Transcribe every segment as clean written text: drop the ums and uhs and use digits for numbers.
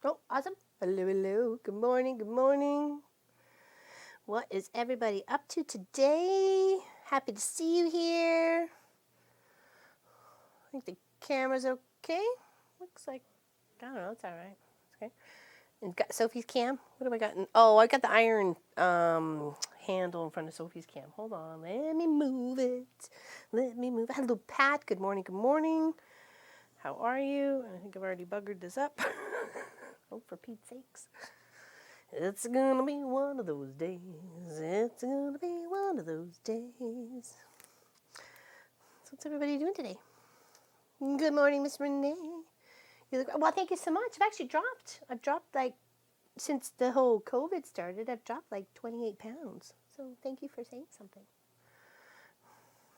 Oh, awesome. Hello, hello. Good morning, good morning. What is everybody up to today? Happy to see you here. I think the camera's okay. Looks like, I don't know, it's all right. It's okay. And got Sophie's cam. What have I got? Oh, I got the iron handle in front of Sophie's cam. Hold on. Let me move it. Let me move it. Hello, Pat. Good morning, good morning. How are you? I think I've already buggered this up. Oh, for Pete's sakes. It's gonna be one of those days. It's gonna be one of those days. So what's everybody doing today? Good morning, Miss Renee. You look well. Thank you so much. I've dropped like since the whole COVID started. I've dropped like 28 pounds. So thank you for saying something.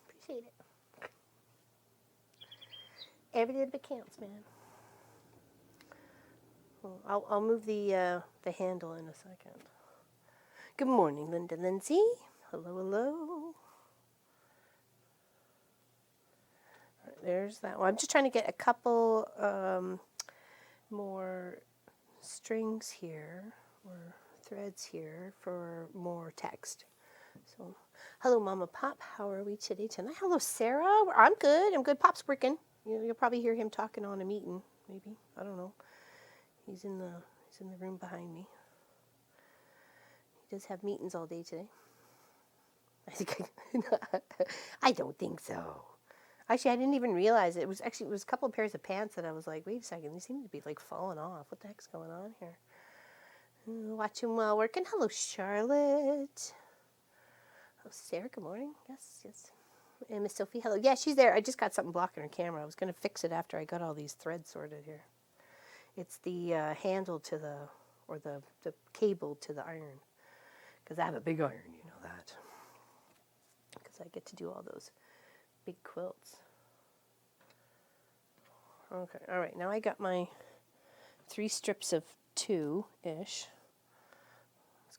Appreciate it. Every little bit counts, man. Well, I'll move the handle in a second. Good morning, Linda Lindsay. Hello, hello. There's that one. I'm just trying to get a couple more strings here or threads here for more text. So, hello, Mama Pop. How are we tonight? Hello, Sarah. I'm good. I'm good. Pop's working. You'll probably hear him talking on a meeting. Maybe I don't know. He's in the room behind me. He does have meetings all day today. I don't think so. Actually, I didn't even realize it. It was a couple of pairs of pants that I was like, wait a second, these seem to be like falling off. What the heck's going on here? Watch him while working. Hello, Charlotte. Oh, Sarah, good morning. Yes. And Miss Sophie, hello. Yeah, she's there. I just got something blocking her camera. I was going to fix it after I got all these threads sorted here. It's the handle to the cable to the iron. Because I have a big iron, you know that. Because I get to do all those big quilts. Okay, all right. Now I got my 3 strips of 2-ish. Let's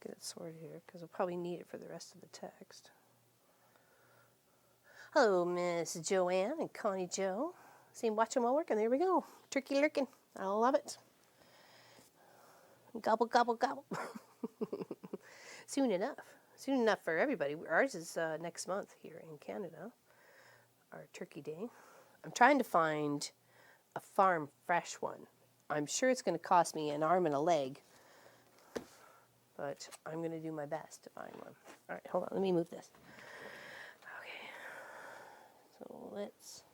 get it sorted here because I'll probably need it for the rest of the text. Hello, Miss Joanne and Connie Joe. See, watch them while working. There we go. Turkey lurking. I love it. Gobble, gobble, gobble. Soon enough. Soon enough for everybody. Ours is next month here in Canada, our Turkey Day. I'm trying to find a farm fresh one. I'm sure it's going to cost me an arm and a leg, but I'm going to do my best to find one. All right, hold on. Let me move this. Okay. So let's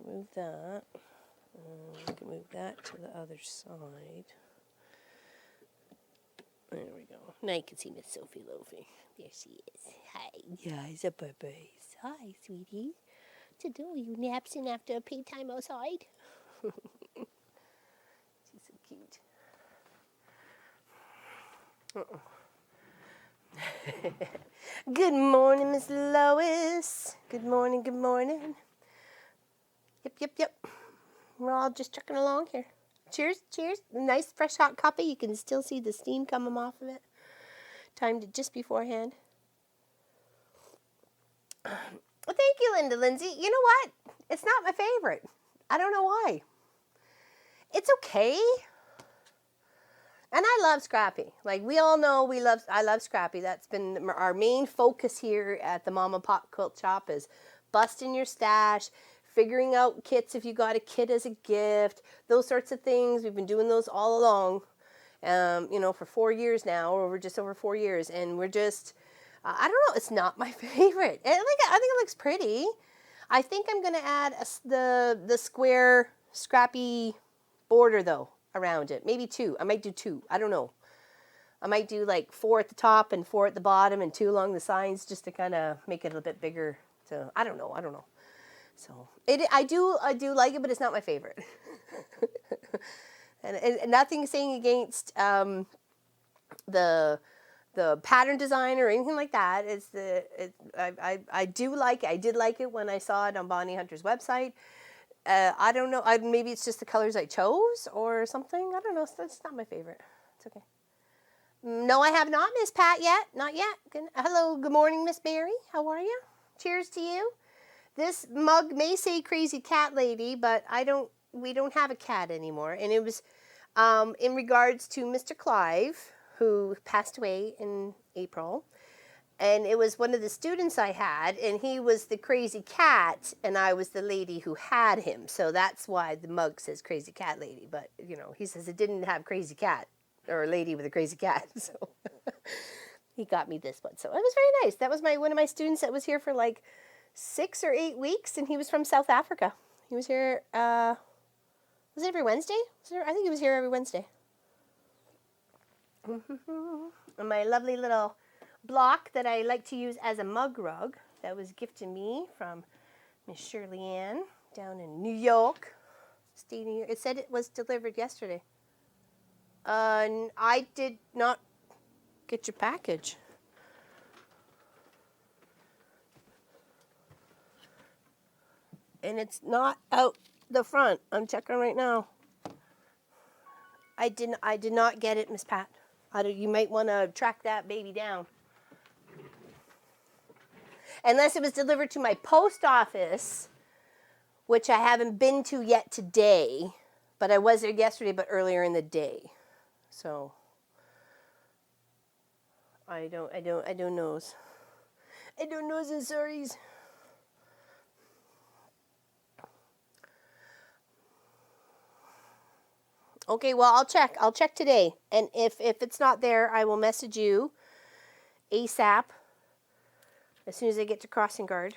move that. We can move that to the other side. There we go. Now you can see Miss Sophie Loafy. There she is. Hi. Yeah, it's a baby. Hi, sweetie. To do you napsing after a playtime outside? She's so cute. Good morning, Miss Lois. Good morning, good morning. Yep. We're all just trucking along here. Cheers. Nice fresh hot coffee. You can still see the steam coming off of it. Timed it just beforehand. Well, thank you, Linda Lindsay. You know what? It's not my favorite. I don't know why. It's okay. And I love Scrappy. Like we all know, I love Scrappy. That's been our main focus here at the Mama Pop Quilt Shop is busting your stash, figuring out kits if you got a kit as a gift, those sorts of things. We've been doing those all along, for 4 years now, or just over 4 years. And we're just, I don't know, it's not my favorite. And I think it looks pretty. I think I'm going to add the square Scrappy border though around it. Maybe 2. I might do 2. I don't know. I might do like 4 at the top and 4 at the bottom and 2 along the sides just to kind of make it a bit bigger. So I don't know. So I do like it, but it's not my favorite. and nothing saying against the pattern design or anything like that. I do like it. I did like it when I saw it on Bonnie Hunter's website. I don't know. Maybe it's just the colors I chose or something. I don't know. It's not my favorite. It's okay. No, I have not, Miss Pat, yet. Not yet. Hello. Good morning, Miss Mary. How are you? Cheers to you. This mug may say crazy cat lady, but we don't have a cat anymore. And it was, in regards to Mr. Clive, who passed away in April. And it was one of the students I had, and he was the crazy cat, and I was the lady who had him. So that's why the mug says crazy cat lady. But, you know, he says it didn't have crazy cat, or a lady with a crazy cat. So he got me this one. So it was very nice. That was one of my students that was here for like 6 or 8 weeks, and he was from South Africa. He was here, was it every Wednesday? I think he was here every Wednesday. And my lovely little block that I like to use as a mug rug that was gifted me from Miss Shirley Ann down in New York. State New York. It said it was delivered yesterday. I did not get your package. And it's not out the front. I'm checking right now. I did not get it, Miss Pat. You might want to track that baby down. Unless it was delivered to my post office, which I haven't been to yet today, but I was there yesterday, but earlier in the day. So I don't know. I don't know the sorries. Okay, well, I'll check. I'll check today. And if it's not there, I will message you ASAP as soon as I get to Crossing Guard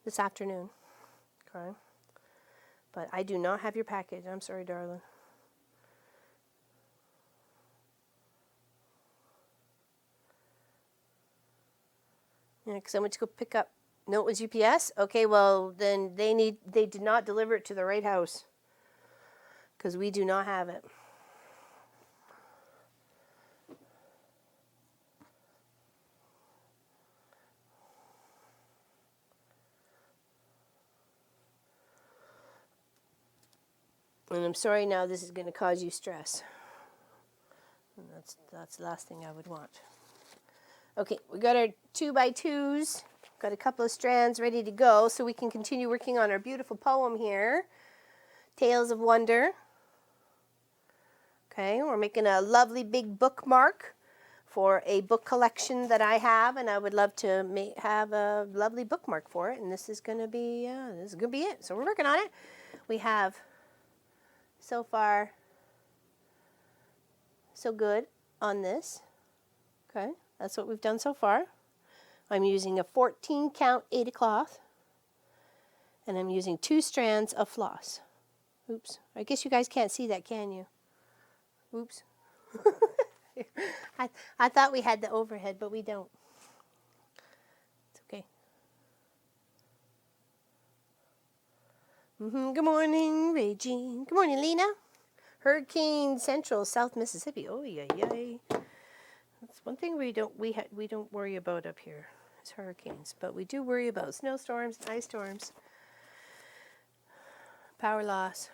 this afternoon. Okay. But I do not have your package. I'm sorry, darling. Yeah, because I went to go pick up. No, it was UPS? Okay, well, then they did not deliver it to the right house. Because we do not have it. And I'm sorry now this is going to cause you stress. And that's the last thing I would want. Okay, we got our 2x2s. Got a couple of strands ready to go so we can continue working on our beautiful poem here. Tales of Wonder. Okay, we're making a lovely big bookmark for a book collection that I have, and I would love to have a lovely bookmark for it. And this is gonna be it. So we're working on it. We have so far so good on this. Okay, that's what we've done so far. I'm using a 14 count 80 cloth, and I'm using 2 strands of floss. Oops, I guess you guys can't see that, can you? Oops. I thought we had the overhead, but we don't. It's okay. Good morning, Regine. Good morning, Lena. Hurricane Central, South Mississippi. Oh, yeah. That's one thing we don't worry about up here is hurricanes, but we do worry about snowstorms, ice storms, power loss.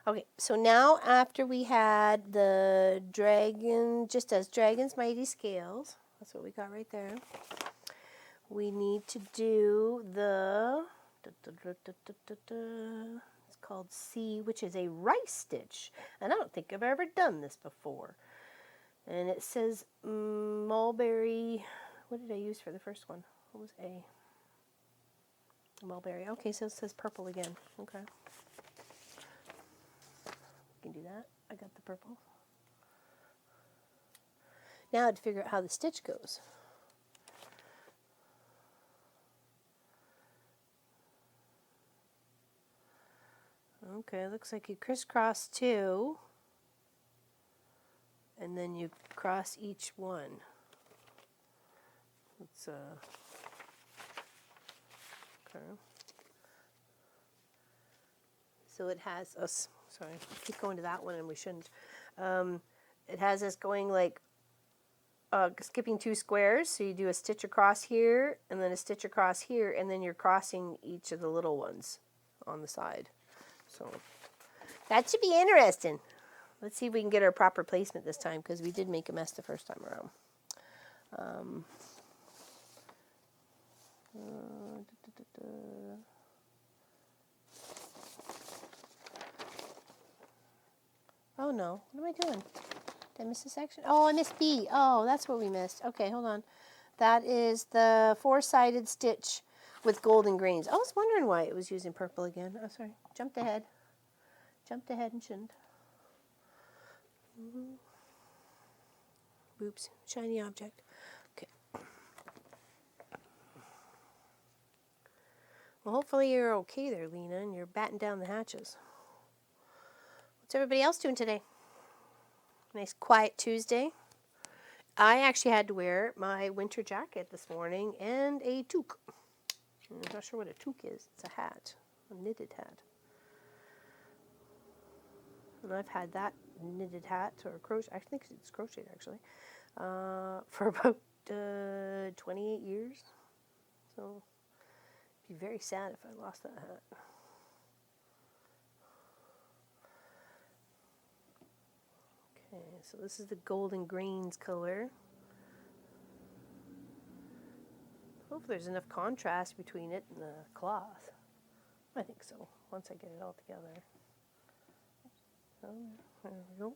Okay, so now after we had the dragon, just as Dragon's Mighty Scales, that's what we got right there. We need to do the, it's called C, which is a rice stitch. And I don't think I've ever done this before. And it says mulberry, what did I use for the first one? What was A? Mulberry. Okay, so it says purple again. Okay. Can do that. I got the purple. Now I have to figure out how the stitch goes. Okay, looks like you crisscross 2, and then you cross each one. It's okay. So it has us. Sorry, keep going to that one, and we shouldn't. It has us going like skipping 2 squares. So you do a stitch across here, and then a stitch across here, and then you're crossing each of the little ones on the side. So that should be interesting. Let's see if we can get our proper placement this time, because we did make a mess the first time around. Oh no, what am I doing? Did I miss a section? Oh, I missed B. Oh, that's what we missed. Okay, hold on. That is the four-sided stitch with golden grains. I was wondering why it was using purple again. Oh, sorry. Jumped ahead. Jumped ahead and shouldn't. Oops. Shiny object. Okay. Well, hopefully you're okay there, Lena, and you're batting down the hatches. What's everybody else doing today? Nice quiet Tuesday. I actually had to wear my winter jacket this morning and a toque. I'm not sure what a toque is. It's a hat, a knitted hat. And I've had that knitted hat or crochet, I think it's crocheted actually, for about 28 years. So I'd be very sad if I lost that hat. Okay, so this is the golden grains color. Hope there's enough contrast between it and the cloth. I think so, once I get it all together. So, there we go.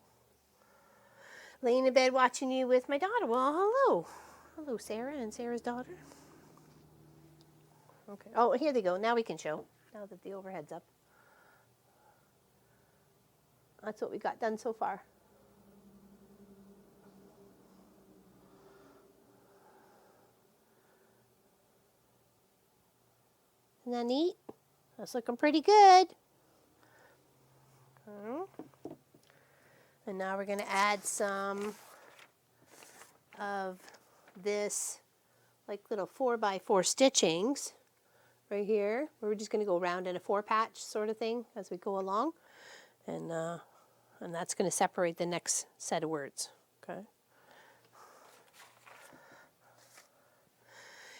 Laying in bed watching you with my daughter. Well, hello. Hello, Sarah and Sarah's daughter. Okay. Oh, here they go. Now we can show. Now that the overhead's up. That's what we got done so far. Isn't that neat? That's looking pretty good. Okay. And now we're going to add some of this like little 4x4 stitchings right here. We're just going to go around in a 4-patch sort of thing as we go along. And that's going to separate the next set of words. Okay.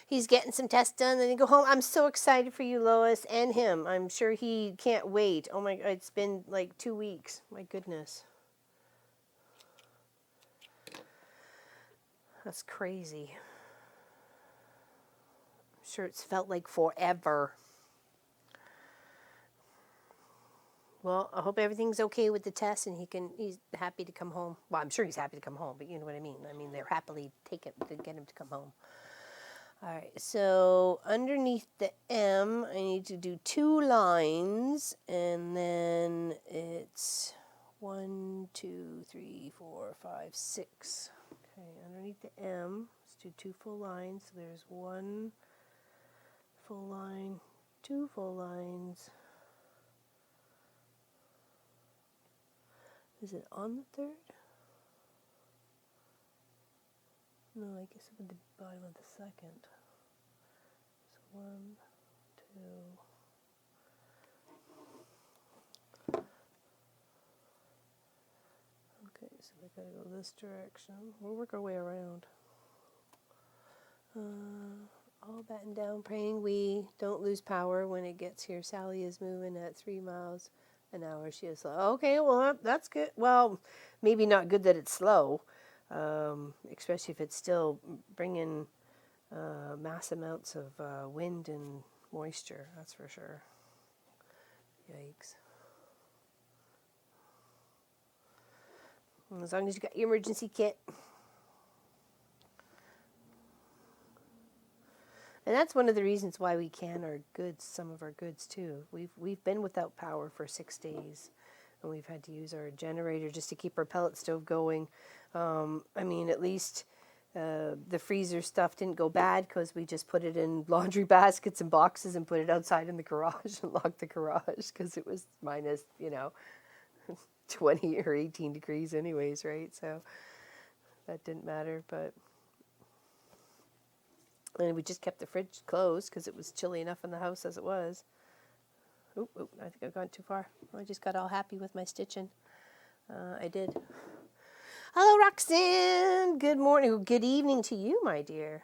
He's getting some tests done, then he go home. I'm so excited for you, Lois, and him. I'm sure he can't wait. Oh my God, it's been like 2 weeks. My goodness. That's crazy. I'm sure it's felt like forever. Well, I hope everything's okay with the test and he's happy to come home. Well, I'm sure he's happy to come home, but you know what I mean. I mean, they're happily take it to get him to come home. All right, so underneath the M, I need to do 2 lines, and then it's 1, 2, 3, 4, 5, 6. Okay, underneath the M, let's do 2 full lines. So there's 1 full line, 2 full lines. Is it on the third? No, I guess it would be the bottom of the second. So 1, 2. Okay, so we gotta go this direction. We'll work our way around. All battened down, praying we don't lose power when it gets here. Sally is moving at 3 miles an hour. She is slow. Okay, well, that's good. Well, maybe not good that it's slow, especially if it's still bringing mass amounts of wind and moisture. That's for sure. Yikes. As long as you got your emergency kit. And that's one of the reasons why we can our goods, some of our goods too. We've been without power for 6 days, and we've had to use our generator just to keep our pellet stove going. I mean, at least the freezer stuff didn't go bad because we just put it in laundry baskets and boxes and put it outside in the garage and locked the garage because it was minus, 20 or 18 degrees anyways, right? So that didn't matter, but... And we just kept the fridge closed because it was chilly enough in the house as it was. Oop, I think I've gone too far. I just got all happy with my stitching. I did. Hello, Roxanne. Good morning. Good evening to you, my dear.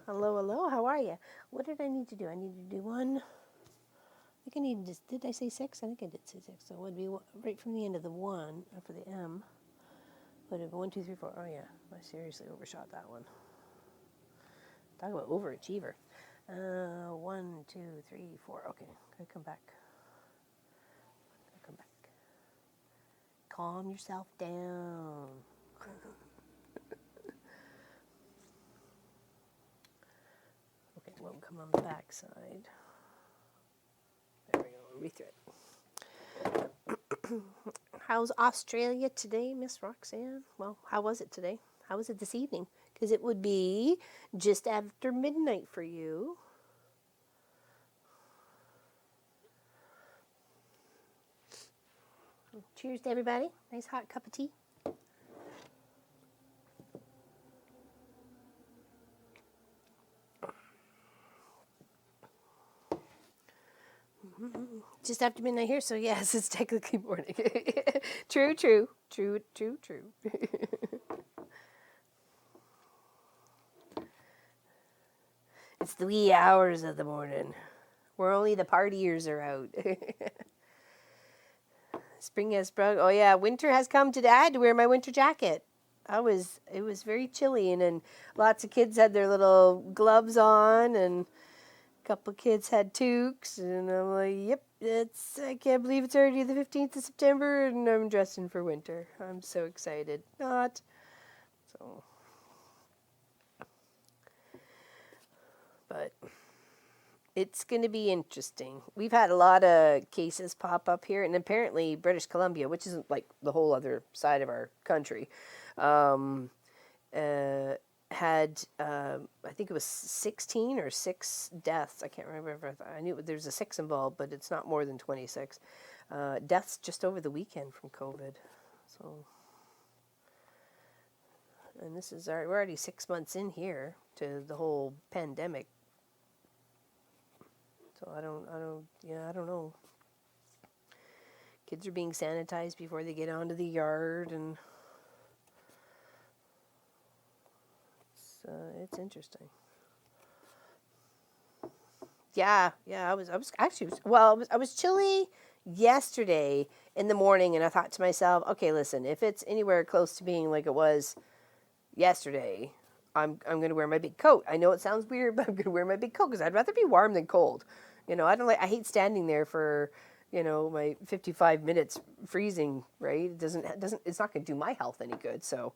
Hello. How are you? What did I need to do? I need to do 1. I think I needed to... Did I say 6? I think I did say 6. So it would be right from the end of the 1, for the M. Would it be 1, 2, 3, 4? Oh, yeah. I seriously overshot that one. Talk about overachiever. 1, 2, 3, 4. Okay, gotta come back. calm yourself down. Okay, it won't come on the back side. There we go, rethread. How's Australia today, Miss Roxanne? Well, how was it today? How was it this evening? Because it would be just after midnight for you. Cheers to everybody. Nice hot cup of tea. Just after midnight here, so yes, it's technically morning. True, true, true, true, true. It's the wee hours of the morning where only the partiers are out. Spring has sprung. Oh yeah, winter has come today. I had to wear my winter jacket. It was very chilly, and then lots of kids had their little gloves on, and a couple kids had toques, and I'm like, yep, I can't believe it's already the 15th of September, and I'm dressing for winter. I'm so excited. Not. So. But it's going to be interesting. We've had a lot of cases pop up here, and apparently British Columbia, which isn't like the whole other side of our country, had I think it was 16 or 6 deaths. I can't remember. If I knew there's a 6 involved, but it's not more than 26 deaths just over the weekend from COVID. So, and this is we're already 6 months in here to the whole pandemic. So I don't know. Kids are being sanitized before they get onto the yard, and it's interesting. Yeah. I was actually, well, I was chilly yesterday in the morning, and I thought to myself, okay, listen, if it's anywhere close to being like it was yesterday, I'm going to wear my big coat. I know it sounds weird, but I'm going to wear my big coat because I'd rather be warm than cold. I hate standing there for, my 55 minutes freezing, right? It's not going to do my health any good. So,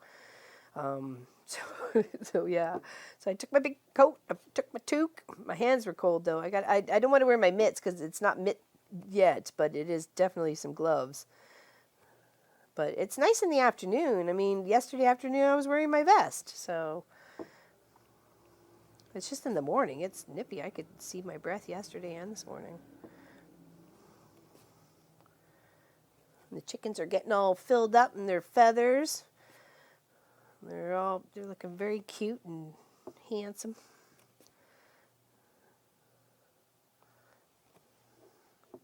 so yeah. So I took my big coat, I took my toque. My hands were cold though. I don't want to wear my mitts because it's not mitt yet, but it is definitely some gloves. But it's nice in the afternoon. I mean, yesterday afternoon I was wearing my vest, so it's just in the morning. It's nippy. I could see my breath yesterday and this morning. And the chickens are getting all filled up in their feathers. They're looking very cute and handsome. I'm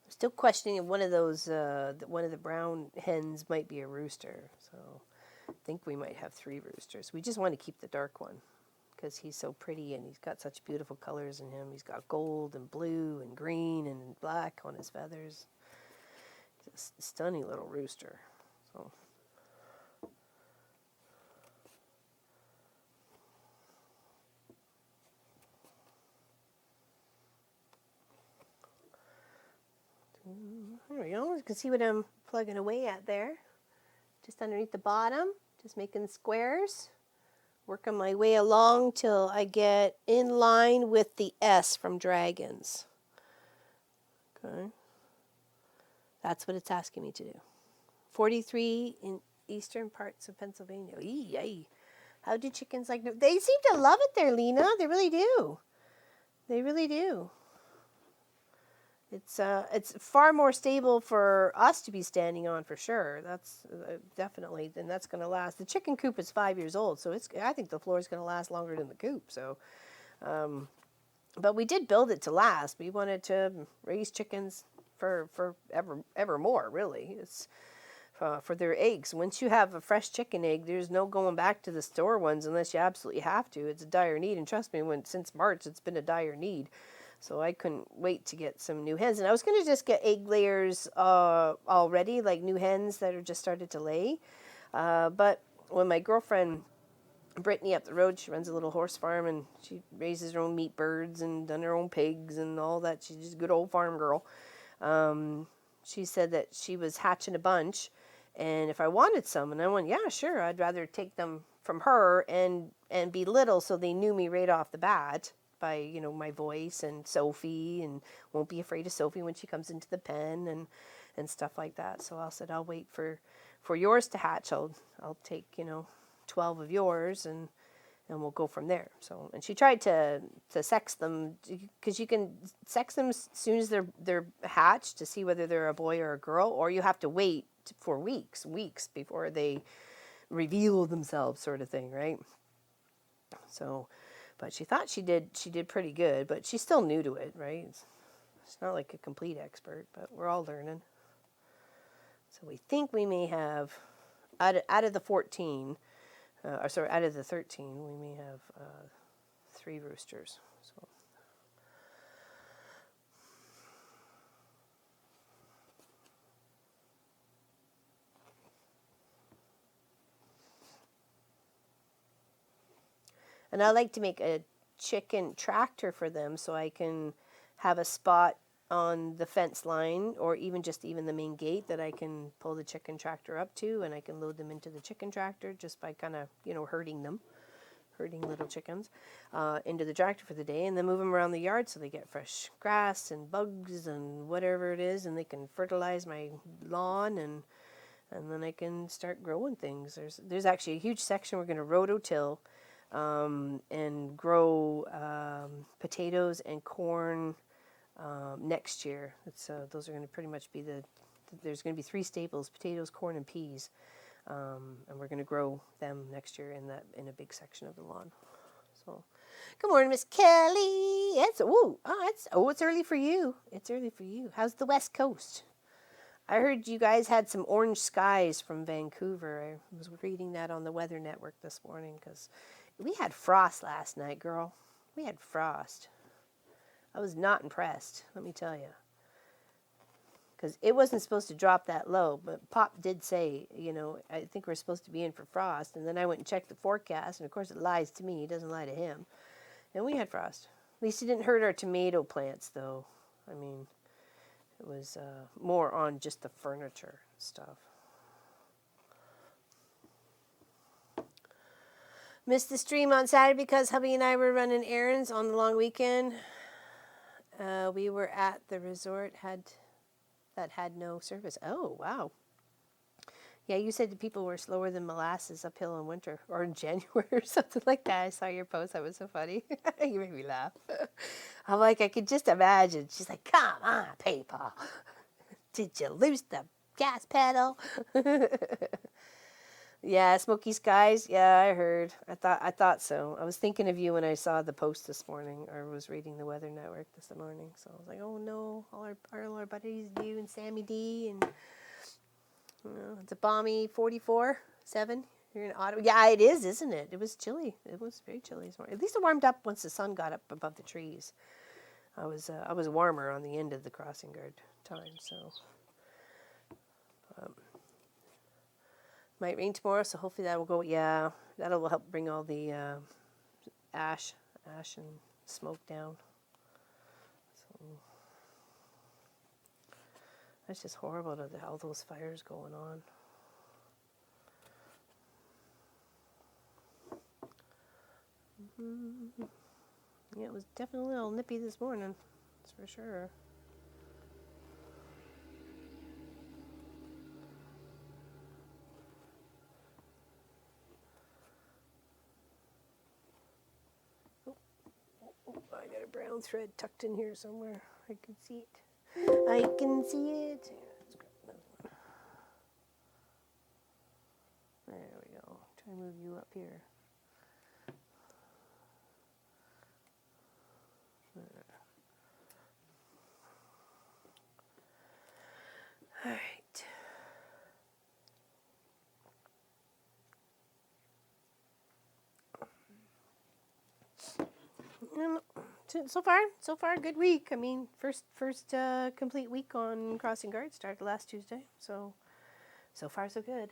still questioning if one of the brown hens might be a rooster. So I think we might have 3 roosters. We just want to keep the dark one because he's so pretty and he's got such beautiful colors in him. He's got gold and blue and green and black on his feathers. He's a stunning little rooster. So. There we go. You can see what I'm plugging away at there. Just underneath the bottom, just making squares. Working my way along till I get in line with the S from dragons. Okay. That's what it's asking me to do. 43 in eastern parts of Pennsylvania. Eey. How do chickens like... They seem to love it there, Lena. They really do. They really do. It's far more stable for us to be standing on for sure. That's definitely, and that's going to last. The chicken coop is 5 years old, so I think the floor is going to last longer than the coop. So, but we did build it to last. We wanted to raise chickens for ever more. Really, it's for their eggs. Once you have a fresh chicken egg, there's no going back to the store ones unless you absolutely have to. It's a dire need, and trust me, since March, it's been a dire need. So I couldn't wait to get some new hens. And I was going to just get egg layers already, like new hens that are just started to lay. But when my girlfriend, Brittany, up the road, she runs a little horse farm, and she raises her own meat birds and done her own pigs and all that. She's just a good old farm girl. She said that she was hatching a bunch. And if I wanted some, and I went, yeah, sure, I'd rather take them from her and be little, so they knew me right off the bat by, you know, my voice and Sophie, and won't be afraid of Sophie when she comes into the pen and stuff like that. So I said, I'll wait for yours to hatch. I'll take, you know, 12 of yours, and we'll go from there. So, and she tried to sex them, because you can sex them as soon as they're hatched to see whether they're a boy or a girl, or you have to wait for weeks before they reveal themselves, sort of thing, right? So, but she thought she did pretty good, but she's still new to it, right? She's not like a complete expert, but we're all learning. So we think we may have, out of the 14, or sorry, out of the 13, we may have 3 roosters. So. And I like to make a chicken tractor for them, so I can have a spot on the fence line, or even the main gate, that I can pull the chicken tractor up to, and I can load them into the chicken tractor just by kind of, you know, herding little chickens into the tractor for the day, and then move them around the yard so they get fresh grass and bugs and whatever it is, and they can fertilize my lawn, and then I can start growing things. There's actually a huge section we're going to rototill and grow potatoes and corn next year. Those are going to pretty much be there's going to be 3 staples: potatoes, corn, and peas. And we're going to grow them next year in a big section of the lawn. So, good morning, Miss Kelly. It's early for you. It's early for you. How's the West Coast? I heard you guys had some orange skies from Vancouver. I was reading that on the Weather Network this morning, because we had frost last night, girl. We had frost. I was not impressed, let me tell you. Because it wasn't supposed to drop that low, but Pop did say, you know, I think we're supposed to be in for frost. And then I went and checked the forecast, and of course it lies to me. It doesn't lie to him. And we had frost. At least it didn't hurt our tomato plants, though. I mean, it was more on just the furniture stuff. Missed the stream on Saturday because hubby and I were running errands on the long weekend. We were at the resort that had no service. Oh, wow. Yeah, you said the people were slower than molasses uphill in winter, or in January or something like that. I saw your post. That was so funny. You made me laugh. I'm like, I could just imagine. She's like, come on, people. Did you lose the gas pedal? Yeah, smoky skies. Yeah, I heard. I thought so. I was thinking of you when I saw the post this morning, or was reading the Weather Network this morning. So I was like, oh no, all our buddies, you and Sammy D, and it's a balmy 44.7 here in Ottawa. Yeah, it is, isn't it? It was chilly. It was very chilly this morning. At least it warmed up once the sun got up above the trees. I was warmer on the end of the crossing guard time, so. Might rain tomorrow, so hopefully that will go. Yeah, that'll help bring all the ash and smoke down. So that's just horrible to all those fires going on. Mm-hmm. Yeah, it was definitely a little nippy this morning. That's for sure. I got a brown thread tucked in here somewhere. I can see it. I can see it. Let's grab another one. There we go. Try to move you up here. All right. So far, good week. I mean, first complete week on Crossing Guard started last Tuesday. So far so good.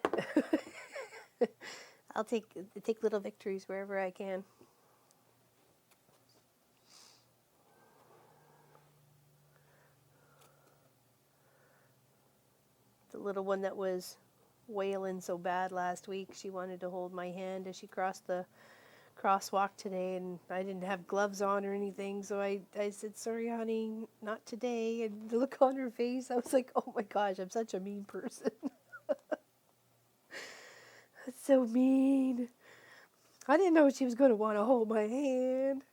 I'll take little victories wherever I can. The little one that was wailing so bad last week. She wanted to hold my hand as she crossed the crosswalk today, and I didn't have gloves on or anything, so I said, sorry honey, not today. And the look on her face, I was like, oh my gosh, I'm such a mean person. That's so mean. I didn't know she was going to want to hold my hand.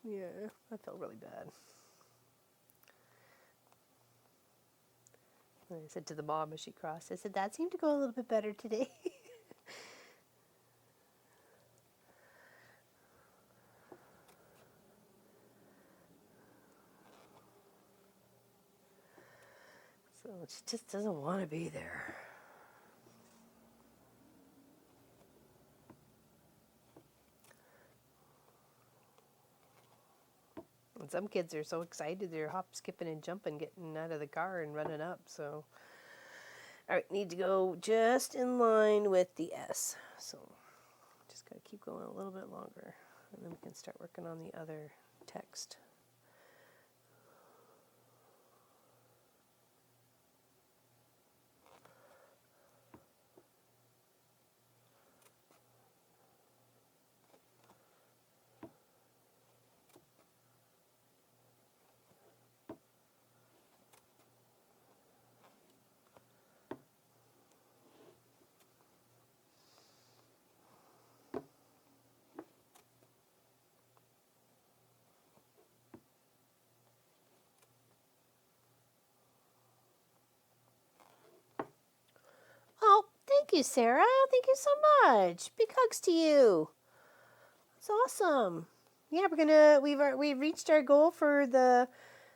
Yeah, I felt really bad. And I said to the mom as she crossed, I said, that seemed to go a little bit better today. So she just doesn't want to be there. And some kids are so excited, they're hop, skipping, and jumping, getting out of the car and running up. So, all right, need to go just in line with the S. So, just got to keep going a little bit longer, and then we can start working on the other text. Oh, thank you, Sarah. Thank you so much. Big hugs to you. It's awesome. Yeah, we've reached our goal for the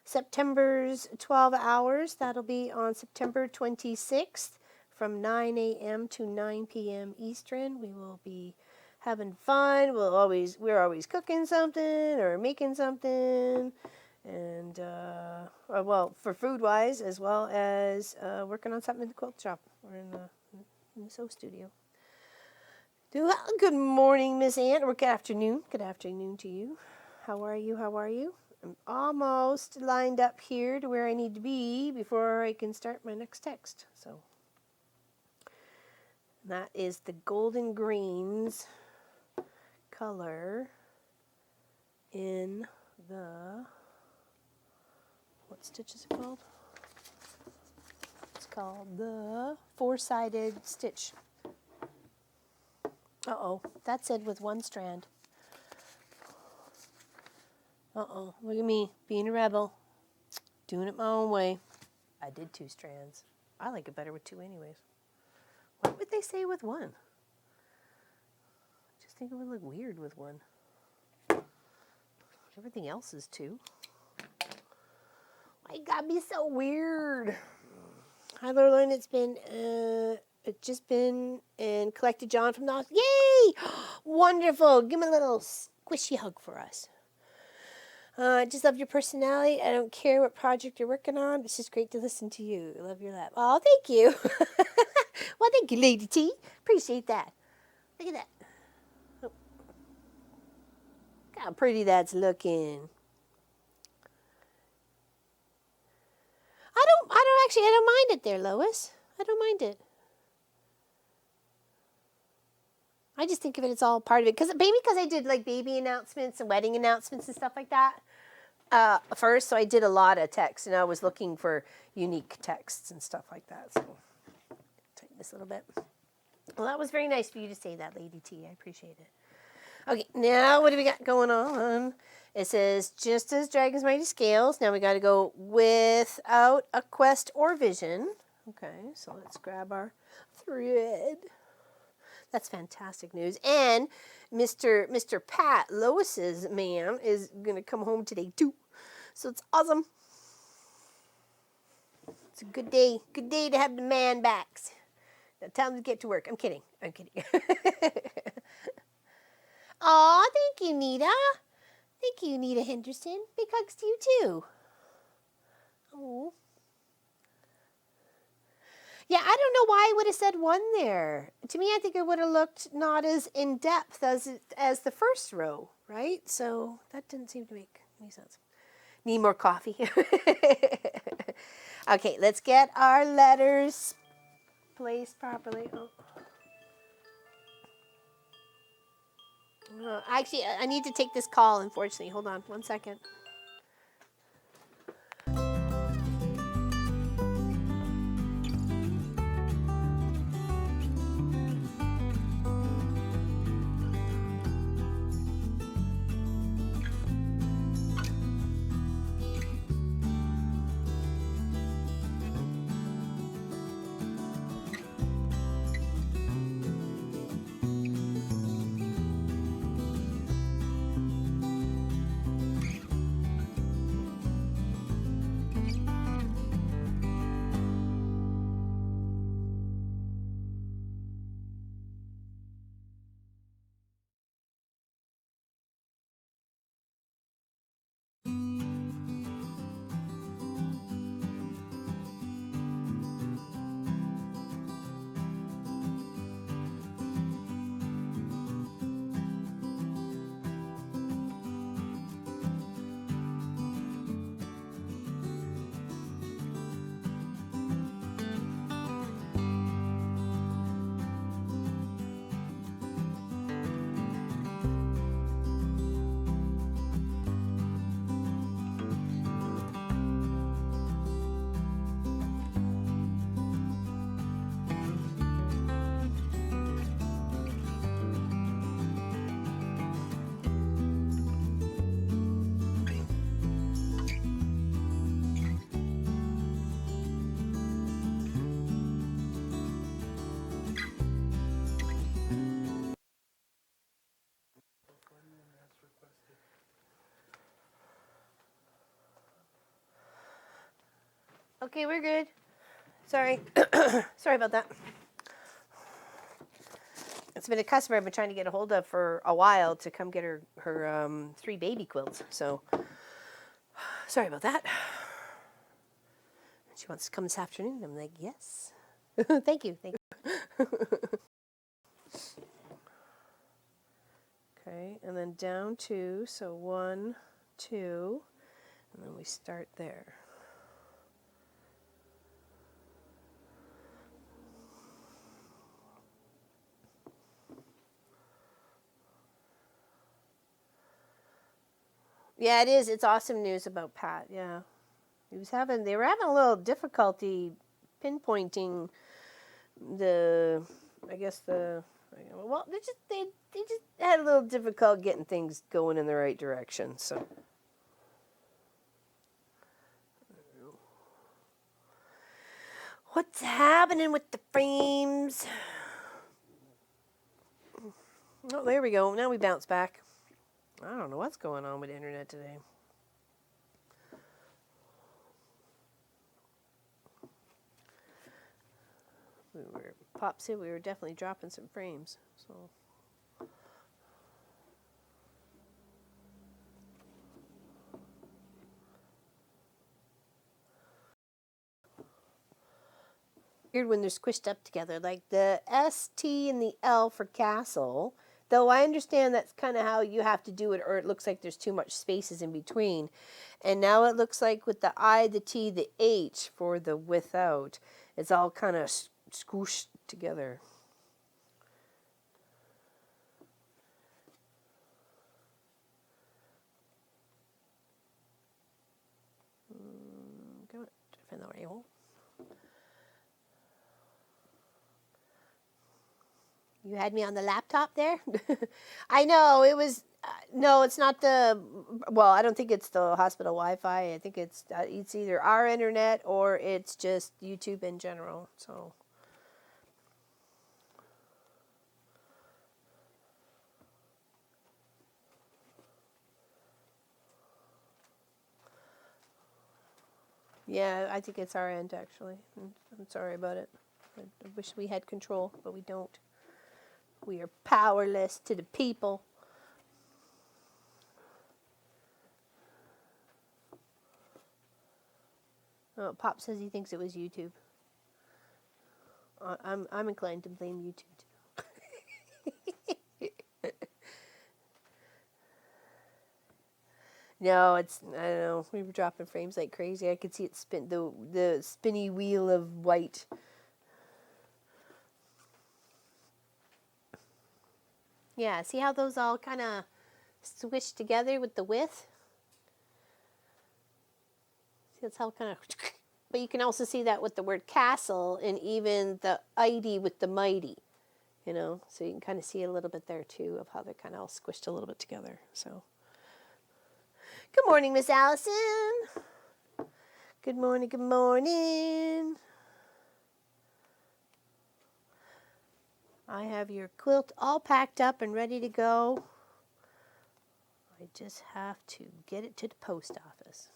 September's 12 hours. That'll be on September 26th from 9 a.m. to 9 p.m. Eastern. We will be having fun. We're always cooking something or making something, and well, for food wise, as well as working on something in the quilt shop or in the sew studio. Good morning, Miss Ann, or good afternoon. Good afternoon to you. How are you? How are you? I'm almost lined up here to where I need to be before I can start my next text. So that is the golden greens color in the, what stitch is it called? It's called the four-sided stitch. Uh-oh, that said with one strand. Uh-oh, look at me, being a rebel. Doing it my own way. I did 2 strands. I like it better with 2 anyways. What would they say with 1? I just think it would look weird with 1. Everything else is 2. Why you gotta be so weird? Hi, Lorraine. It's just been and collected John from the, yay! Wonderful. Give him a little squishy hug for us. I just love your personality. I don't care what project you're working on. It's just great to listen to you. I love your laugh. Oh, thank you. Well, thank you, Lady T. Appreciate that. Look at that. Oh. Look how pretty that's looking. I don't mind it there, Lois. I don't mind it. I just think of it as all part of it. Because I did like baby announcements and wedding announcements and stuff like that first. So I did a lot of text, and I was looking for unique texts and stuff like that. So tighten this a little bit. Well, that was very nice for you to say that, Lady T. I appreciate it. Okay, now what do we got going on? It says, just as Dragon's Mighty Scales. Now we got to go without a quest or vision. Okay, so let's grab our thread. That's fantastic news. And Mr. Pat, Lois's man, is going to come home today too. So it's awesome. It's a good day. Good day to have the man backs. Now tell him to get to work. I'm kidding. Aw, thank you, Nita. Thank you, Nita Henderson. Big hugs to you too. Oh. Yeah, I don't know why I would have said 1 there. To me, I think it would have looked not as in-depth as the first row, right? So that didn't seem to make any sense. Need more coffee. Okay, let's get our letters placed properly. Oh. Actually, I need to take this call, unfortunately. Hold on 1 second. Okay, we're good. Sorry. Sorry about that. It's been a customer I've been trying to get a hold of for a while to come get her 3 baby quilts. So, sorry about that. She wants to come this afternoon. I'm like, yes. Thank you. Thank you. Okay, and then down 2. So 1, 2, and then we start there. Yeah, it is. It's awesome news about Pat. Yeah, they were having a little difficulty pinpointing I guess well, they just had a little difficult getting things going in the right direction. So, what's happening with the frames? Oh, there we go. Now we bounce back. I don't know what's going on with the internet today. Pop said we were definitely dropping some frames. So. Weird when they're squished up together, like the S, T, and the L for castle. Though I understand that's kind of how you have to do it, or it looks like there's too much spaces in between. And now it looks like with the I, the T, the H for the without, it's all kind of squished together. Come on, find the right hole. You had me on the laptop there? I know, it was, no, it's not well, I don't think it's the hospital Wi-Fi. I think it's either our internet or it's just YouTube in general, so. Yeah, I think it's our end, actually. I'm sorry about it. I wish we had control, but we don't. We are powerless to the people. Oh, Pop says he thinks it was YouTube. I'm inclined to blame YouTube too. No, I don't know. We were dropping frames like crazy. I could see it spin the spinny wheel of white. Yeah, see how those all kind of swish together with the width? See, that's how kind of... But you can also see that with the word castle and even the ID with the mighty, you know? So you can kind of see a little bit there, too, of how they're kind of all squished a little bit together, so... Good morning, Miss Allison. Good morning, good morning. I have your quilt all packed up and ready to go. I just have to get it to the post office.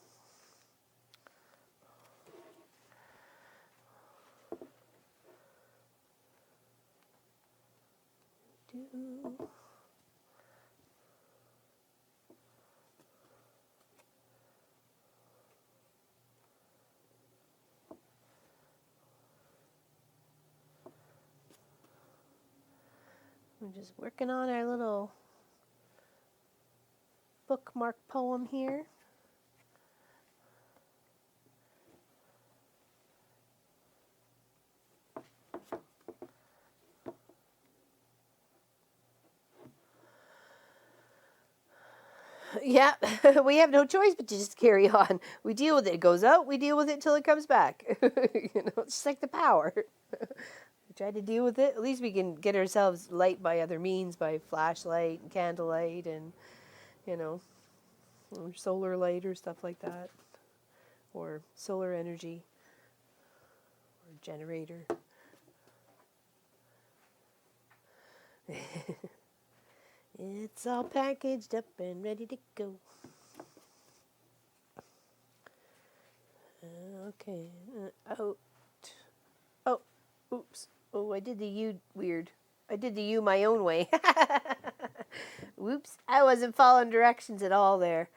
I'm just working on our little bookmark poem here. Yeah, we have no choice but to just carry on. We deal with it. It goes out, we deal with it till it comes back. You know, it's just like the power. We try to deal with it. At least we can get ourselves light by other means, by flashlight and candlelight and, you know, or solar light or stuff like that. Or solar energy. Or generator. It's all packaged up and ready to go. Okay. Oh, oops. Oh, I did the U weird. I did the U my own way. Whoops. I wasn't following directions at all there.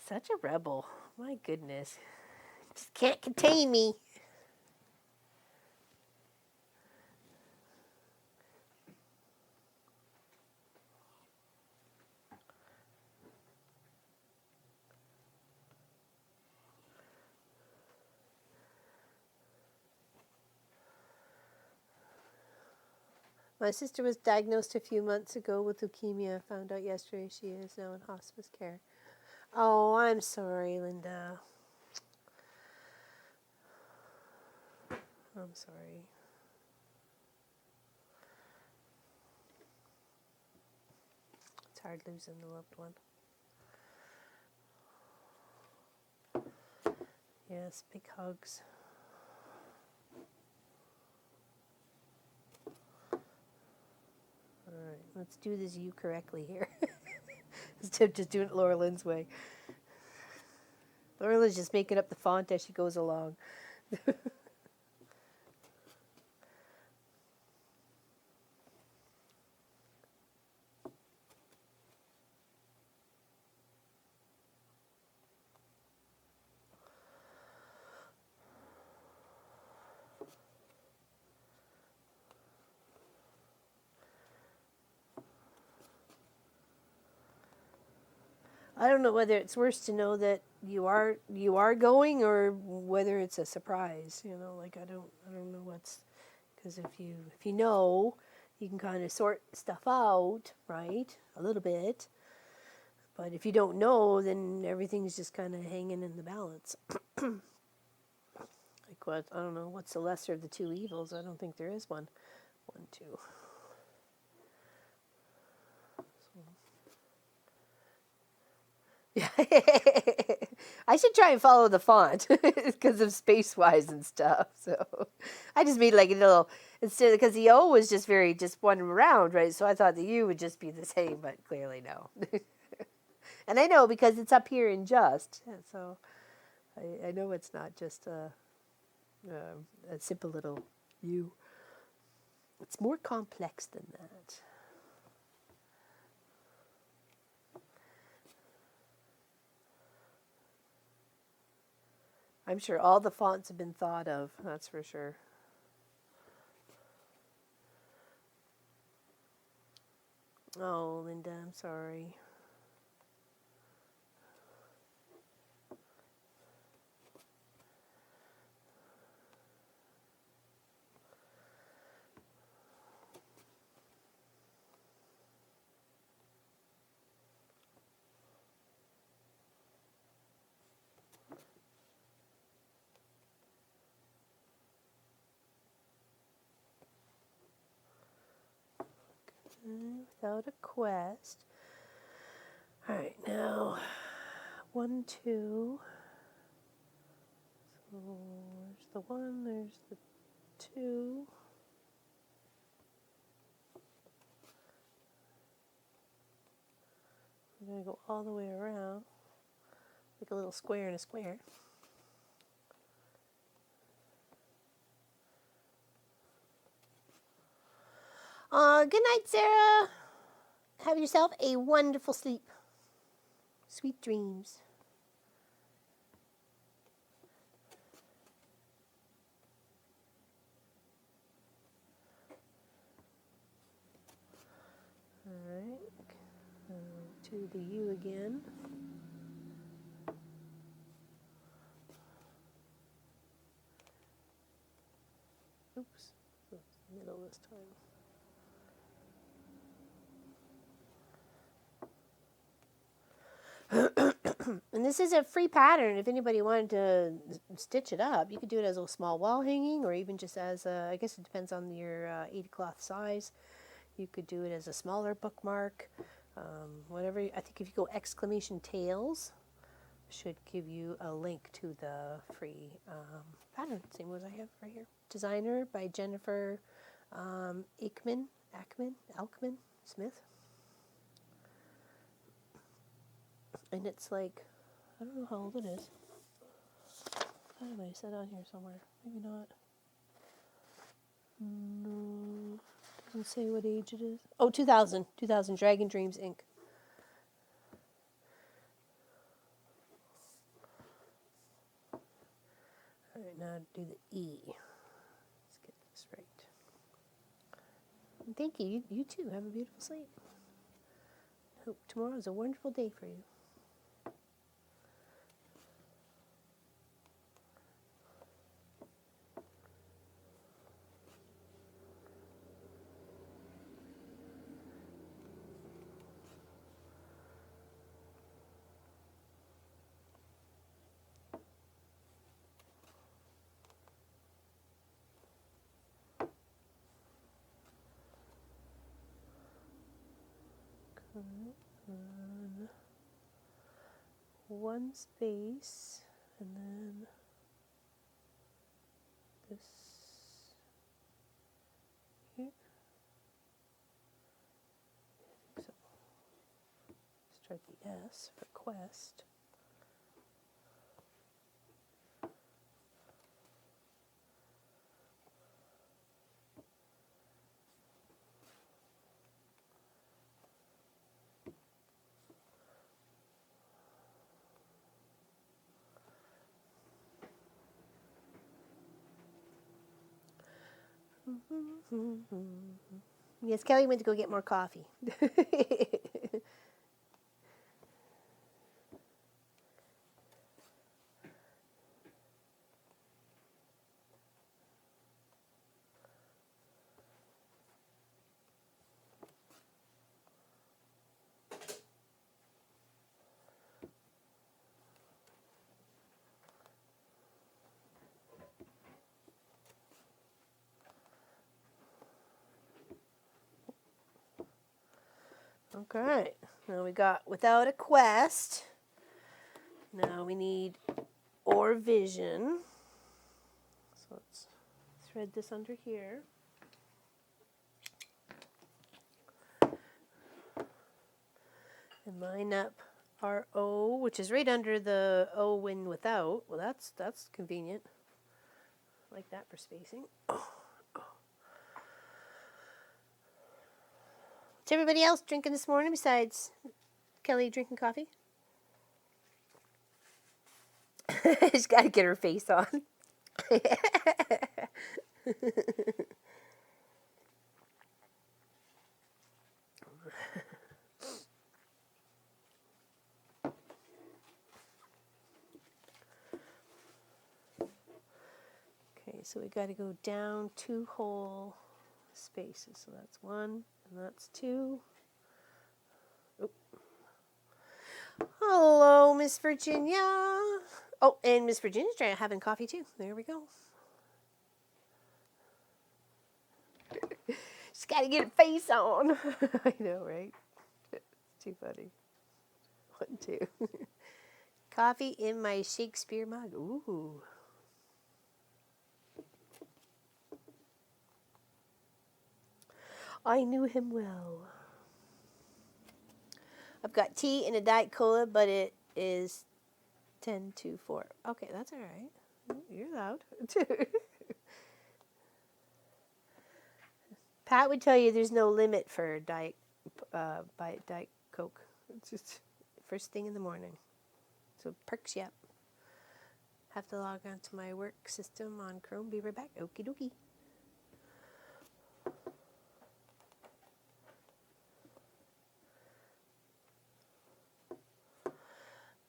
Such a rebel. My goodness. Just can't contain me. My sister was diagnosed a few months ago with leukemia. Found out yesterday she is now in hospice care. Oh, I'm sorry, Linda. I'm sorry. It's hard losing a loved one. Yes, big hugs. All right, let's do this U correctly here. Instead of just doing it Laura Lynn's way. Laura Lynn's just making up the font as she goes along. I don't know whether it's worse to know that you are going or whether it's a surprise. You know, like I don't know what's, because if you know, you can kind of sort stuff out, right? A little bit. But if you don't know, then everything's just kind of hanging in the balance. Like what? I don't know. What's the lesser of the two evils? I don't think there is one. 1, 2. Yeah. I should try and follow the font because of space-wise and stuff. So I just made like a little, instead, because the O was just just one round, right? So I thought the U would just be the same, but clearly no. And I know because it's up here in just, so I know it's not just a simple little U. It's more complex than that. I'm sure all the fonts have been thought of, that's for sure. Oh, Linda, I'm sorry. without a quest. All right, now 1, 2. So there's the 1, there's the 2. We're going to go all the way around, like a little square in a square. Good night, Sarah. Have yourself a wonderful sleep. Sweet dreams. All right. To the U again. Oops. Middle this time. And this is a free pattern. If anybody wanted to stitch it up, you could do it as a small wall hanging, or even just as a, I guess it depends on your 80 cloth size. You could do it as a smaller bookmark, whatever. I think if you go exclamation tails, should give you a link to the free pattern. Same as I have right here. Designer by Jennifer Alkman Smith. And it's like, I don't know how old it is. I don't know, I said on here somewhere. Maybe not. No, doesn't say what age it is. Oh, 2000. Dragon Dreams Inc. All right, now do the E. Let's get this right. And thank you. You too. Have a beautiful sleep. Hope tomorrow is a wonderful day for you. One space, and then this here. So start the S for quest. Yes, Kelly went to go get more coffee. Okay, now we got without a quest. Now we need or vision. So let's thread this under here. And line up our O, which is right under the O in without. Well, that's convenient. I like that for spacing. What's everybody else drinking this morning besides Kelly drinking coffee? She's got to get her face on. Okay, so we got to go down 2 whole spaces. So that's 1 and that's 2. Oop. Hello, Miss Virginia. Oh, and Miss Virginia's having coffee too. There we go. Just gotta get a face on. I know, right? It's too funny. 1, 2. Coffee in my Shakespeare mug. Ooh. I knew him well. I've got tea and a Diet Cola, but it is 10 to 4. Okay, that's all right. You're loud. Pat would tell you there's no limit for Diet Coke. It's just first thing in the morning. So it perks you up. Have to log on to my work system on Chrome. Be right back. Okie dokie.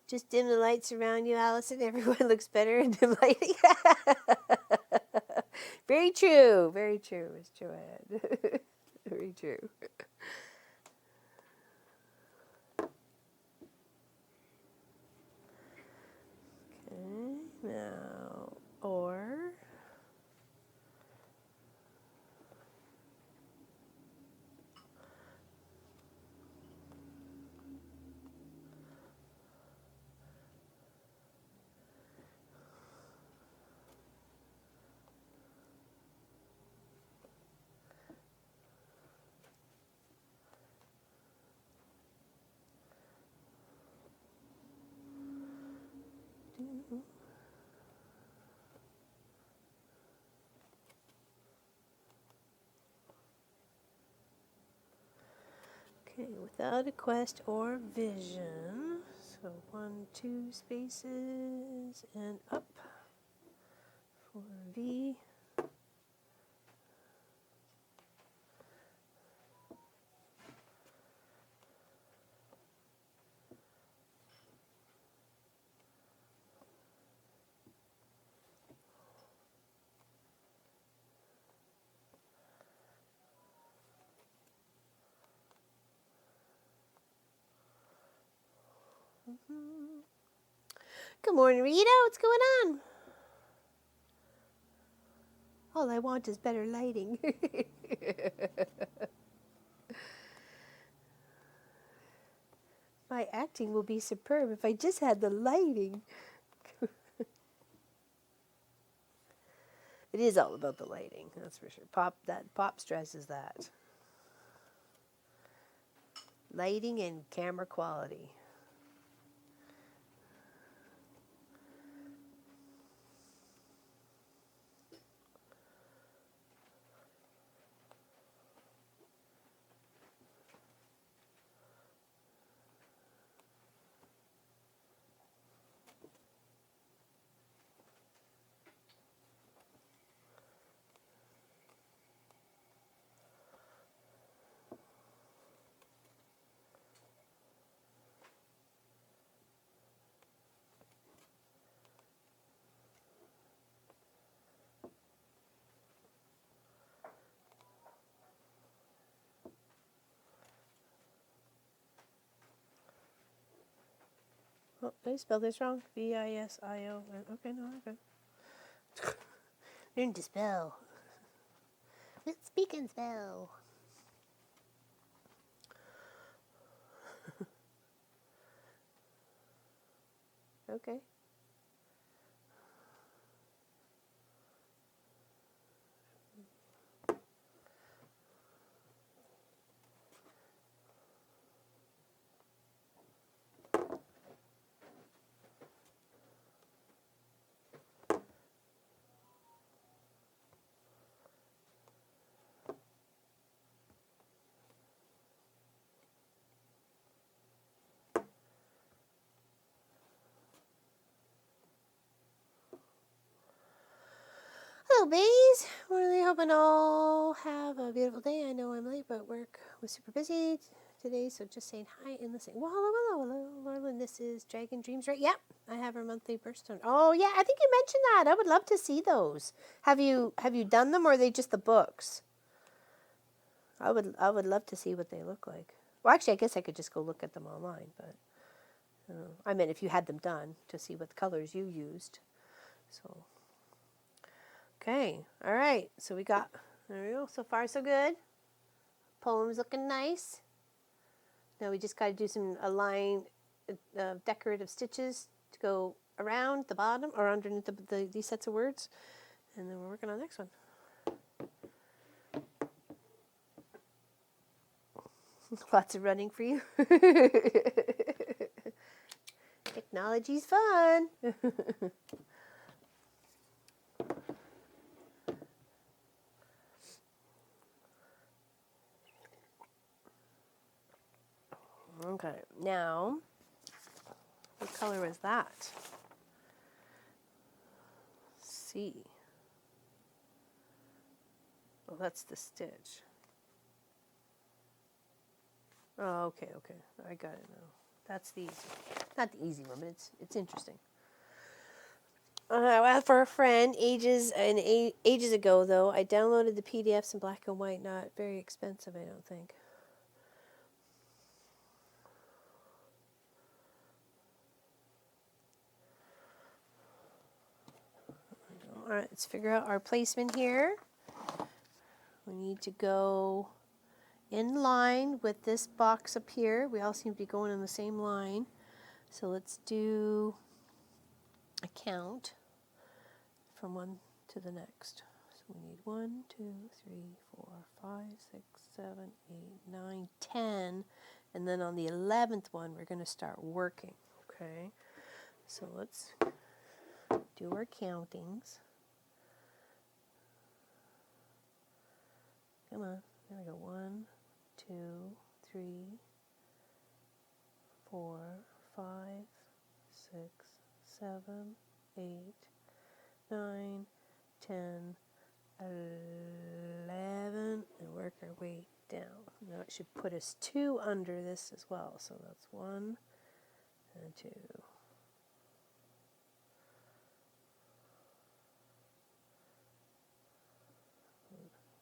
Just dim the lights around you, Allison. Everyone looks better in dim lighting. Very true. Very true, Miss Joanne. Very true. Okay, now, or... Okay, without a quest or vision. So 1, 2 spaces and up for V. Good morning, Rita. What's going on? All I want is better lighting. My acting will be superb if I just had the lighting. It is all about the lighting, that's for sure. Pop stresses that. Lighting and camera quality. Oh, did I spell this wrong? V-I-S-I-O. Okay, no, okay. Learn to spell. Let's speak and spell. Okay. Hello, bees. We're really hoping all have a beautiful day. I know I'm late, but work was super busy today, so just saying hi and listening. Well, hello, Marlon. This is Dragon Dreams, right? Yep, I have her monthly birthstone. Oh, yeah, I think you mentioned that. I would love to see those. Have you done them, or are they just the books? I would love to see what they look like. Well, actually, I guess I could just go look at them online, but I meant if you had them done to see what colors you used. So. Okay, all right. So we got, there we go. So far, so good. poem's looking nice. Now we just got to do some line decorative stitches to go around the bottom or underneath these sets of words, and then we're working on the next one. Lots of running for you. Technology's fun. Okay, now, what color was that? C. Oh, that's the stitch. Oh, okay, I got it now. That's the easy, not the easy one, but it's interesting. Well, for a friend, ages ago though, I downloaded the PDFs in black and white. Not very expensive, I don't think. All right, let's figure out our placement here. We need to go in line with this box up here. We all seem to be going in the same line. So let's do a count from one to the next. So we need 1, 2, 3, 4, 5, 6, 7, 8, 9, 10. And then on the 11th one, we're going to start working. Okay. So let's do our countings. Come on. There we go. 1, 2, 3, 4, 5, 6, 7, 8, 9, 10, 11, and work our way down. Now it should put us 2 under this as well. So that's 1 and 2.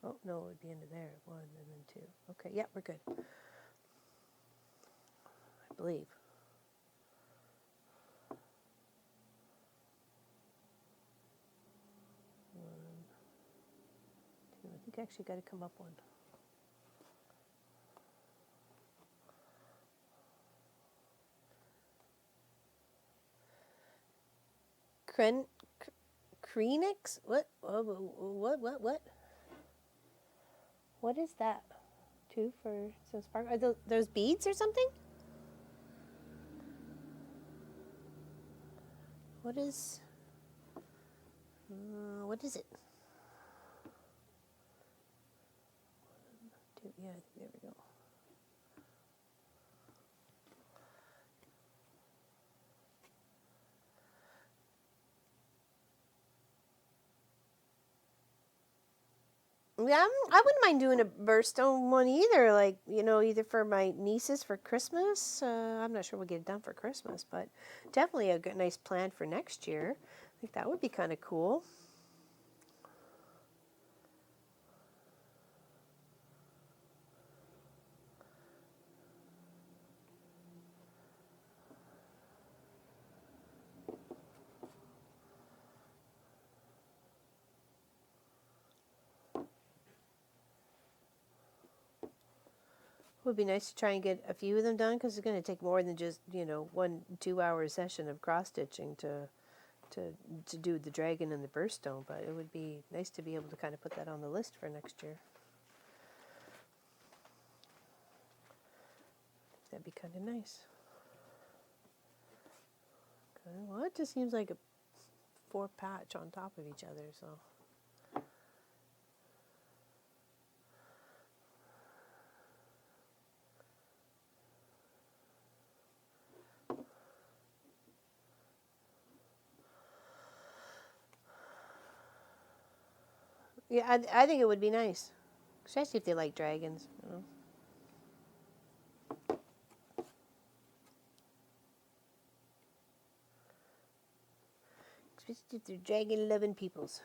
Oh, no, it would be into there. 1 and then 2. Okay, yeah, we're good. I believe. 1, 2. I think I actually got to come up 1. Krenix? What? What is that? 2 for some sparkle. Are those beads or something? What is it? 1, 2. Yeah, there we go. Yeah, I wouldn't mind doing a birthstone one either. Like, either for my nieces for Christmas. I'm not sure we'll get it done for Christmas, but definitely a good, nice plan for next year. I think that would be kind of cool. It would be nice to try and get a few of them done because it's going to take more than just 1-2 hour session of cross stitching to do the dragon and the birthstone. But it would be nice to be able to kind of put that on the list for next year. That'd be kind of nice. Okay, well, it just seems like a 4 patch on top of each other, so. Yeah, I think it would be nice, especially if they like dragons. Especially if they're dragon-loving peoples.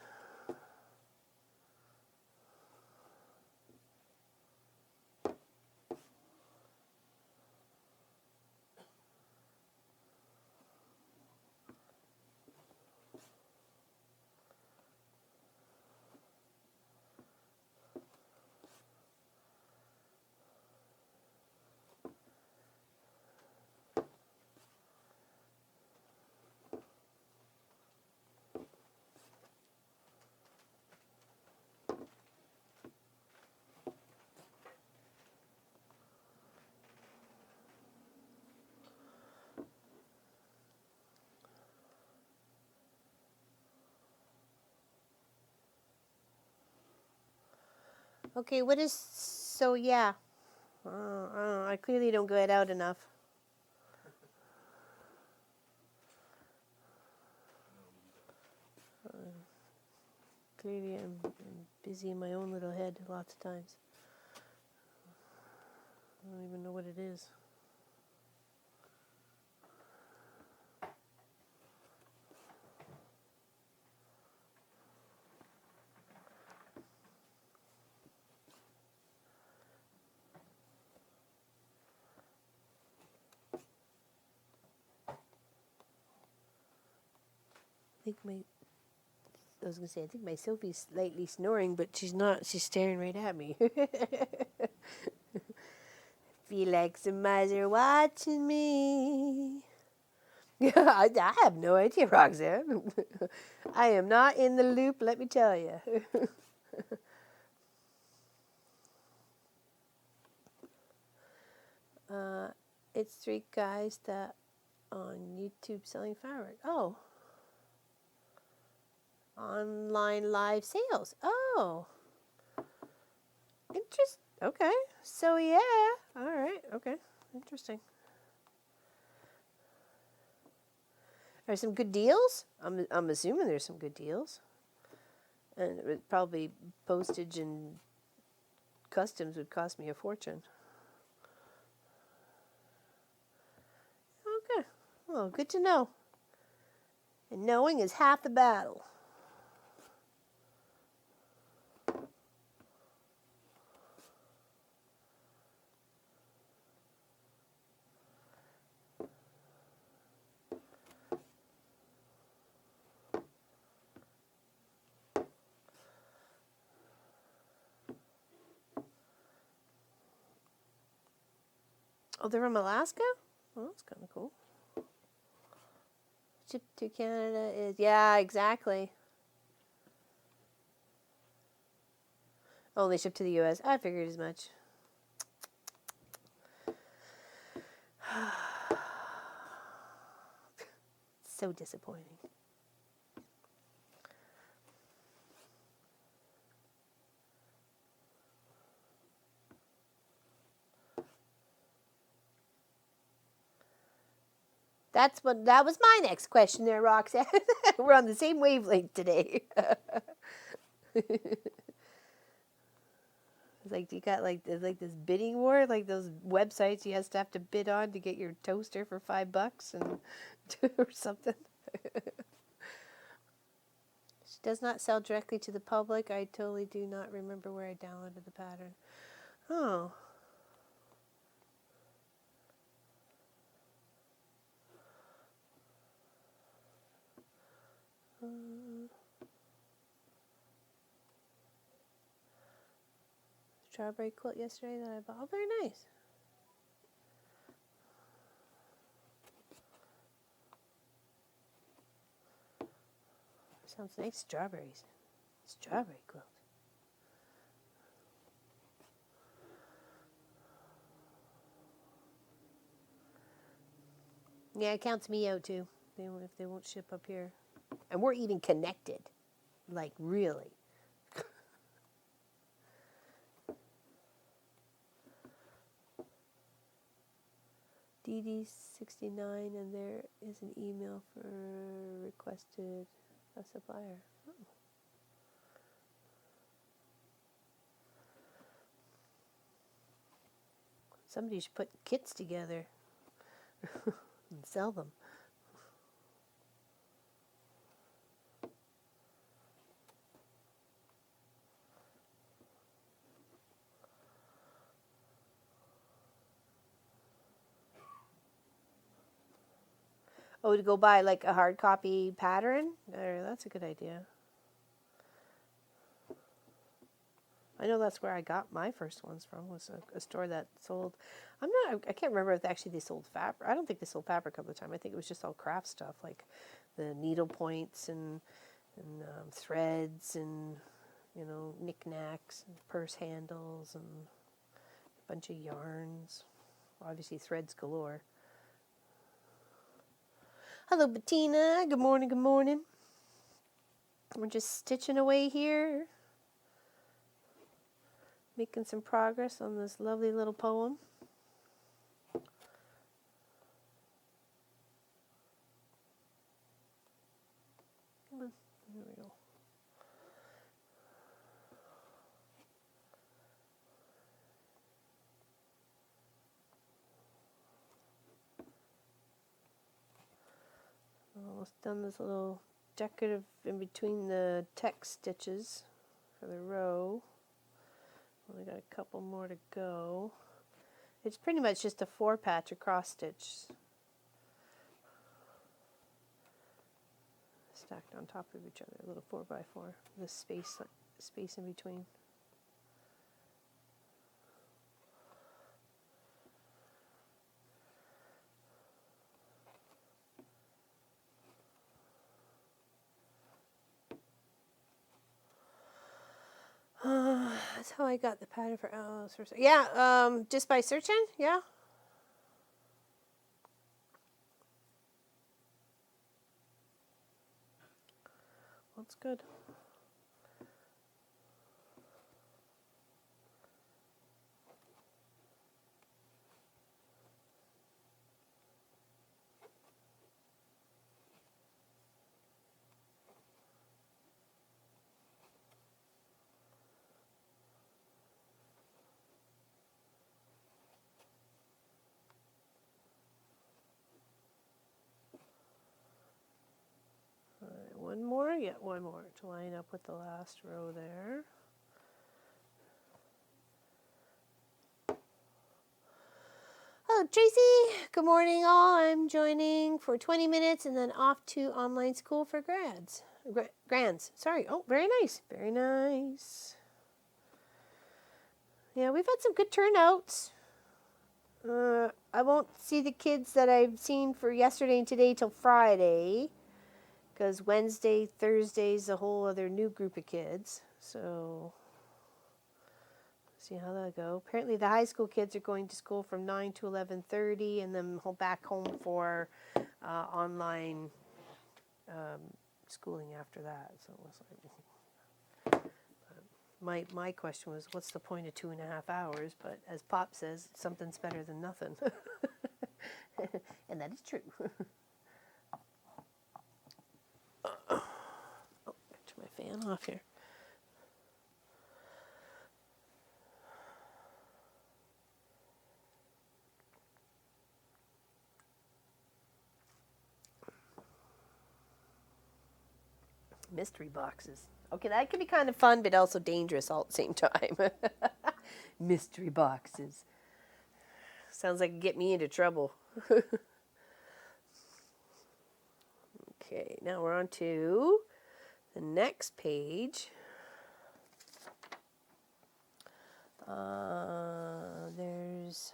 Okay, what is, so yeah. I clearly don't get out enough. Clearly I'm busy in my own little head lots of times. I don't even know what it is. I think my Sophie's slightly snoring, but she's not. She's staring right at me. Feel like some eyes are watching me. Yeah, I have no idea, Roxanne. I am not in the loop, let me tell you. It's three guys that on YouTube selling fabric. Oh, online live sales. Oh, interest. Okay, so yeah. All right. Okay, interesting. Are some good deals? I'm assuming there's some good deals, and it would probably postage and customs would cost me a fortune. Okay, well, good to know. And knowing is half the battle. Oh, they're from Alaska? Oh, that's kind of cool. Ship to Canada is, yeah, exactly. Only ship to the U.S. I figured as much. So disappointing. That was my next question there, Roxanne. We're on the same wavelength today. It's like you got like there's like this bidding war, like those websites you have to bid on to get your toaster for $5 and or something. She does not sell directly to the public. I totally do not remember where I downloaded the pattern. Oh. Strawberry quilt yesterday that I bought. Oh, very nice. Sounds nice. Strawberries. Strawberry quilt. Yeah, it counts me out too. If they won't ship up here, and we're even connected, like really. DD69, and there is an email for requested a supplier. Oh. Somebody should put kits together and sell them. Oh, to go buy like a hard copy pattern? That's a good idea. I know that's where I got my first ones from, was a store that sold, I can't remember if actually they sold fabric. I don't think they sold fabric all the time. I think it was just all craft stuff, like the needle points and threads and, knickknacks and purse handles and a bunch of yarns. Obviously threads galore. Hello, Bettina. Good morning, good morning. We're just stitching away here. Making some progress on this lovely little poem. There we go. Almost done this little decorative in between the text stitches for the row. Only got a couple more to go. It's pretty much just a 4-patch across stitch stacked on top of each other, a little 4x4. The space in between. That's how I got the pattern for Alice. Yeah, just by searching, yeah. That's good. One more, yeah, one more to line up with the last row there. Hello, Tracy. Good morning, all. I'm joining for 20 minutes and then off to online school for grands. Sorry. Oh, very nice. Very nice. Yeah, we've had some good turnouts. I won't see the kids that I've seen for yesterday and today till Friday, because Wednesday, Thursday's a whole other new group of kids. So, see how that go. Apparently, the high school kids are going to school from 9 to 11:30, and then back home for online schooling after that. So it was like, my question was, what's the point of 2.5 hours? But as Pop says, something's better than nothing, and that is true. Oh, turn my fan off here. Mystery boxes. Okay, that can be kind of fun, but also dangerous all at the same time. Mystery boxes. Sounds like it get me into trouble. Okay, now we're on to the next page. There's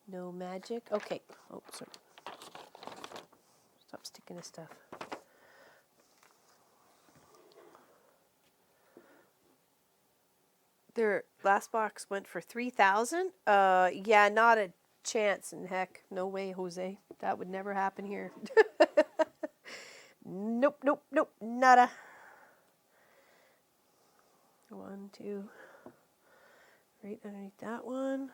no magic. Okay. Oh, sorry. Stop sticking to stuff. Their last box went for 3,000. Yeah, not a chance in heck. No way, Jose. That would never happen here. Nope, nope, nope, nada. 1, 2, right underneath that one.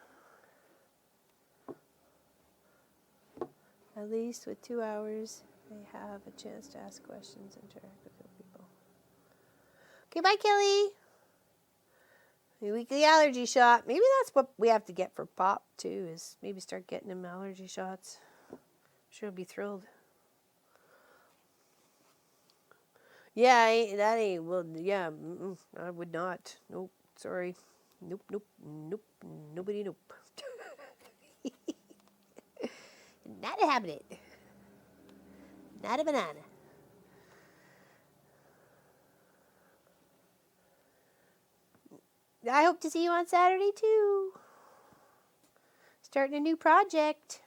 At least with 2 hours, they have a chance to ask questions and interact with people. Okay, bye, Kelly. The weekly allergy shot. Maybe that's what we have to get for Pop, too, is maybe start getting him allergy shots. I'm sure he'll be thrilled. Yeah, that ain't, well, yeah, I would not. Nope, sorry. Nope, nope, nope, nobody, nope. Not a habit. Not a banana. I hope to see you on Saturday, too. Starting a new project.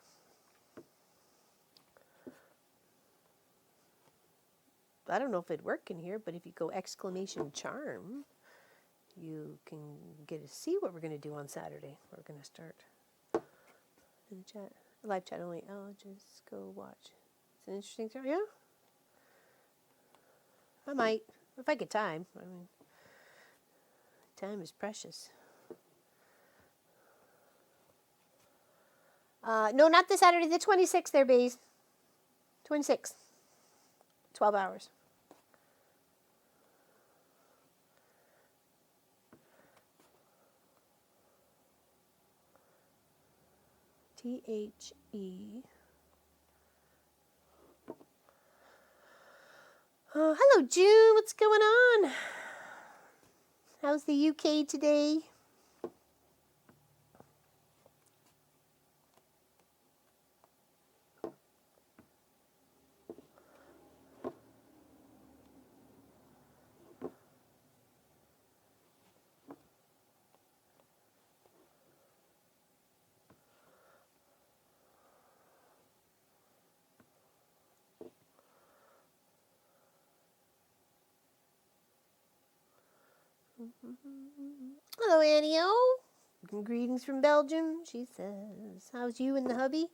I don't know if it'd work in here, but if you go exclamation charm, you can get to see what we're going to do on Saturday. We're going to start in the chat. Live chat only. I'll just go watch. It's an interesting story. Yeah. I might. If I get time. I mean, Time is precious. No, not this Saturday. The 26th there, bays. 26th. 12 hours. THE. Oh, hello, June. What's going on? How's the UK today? Hello, Annie-O. Greetings from Belgium. She says, "How's you and the hubby?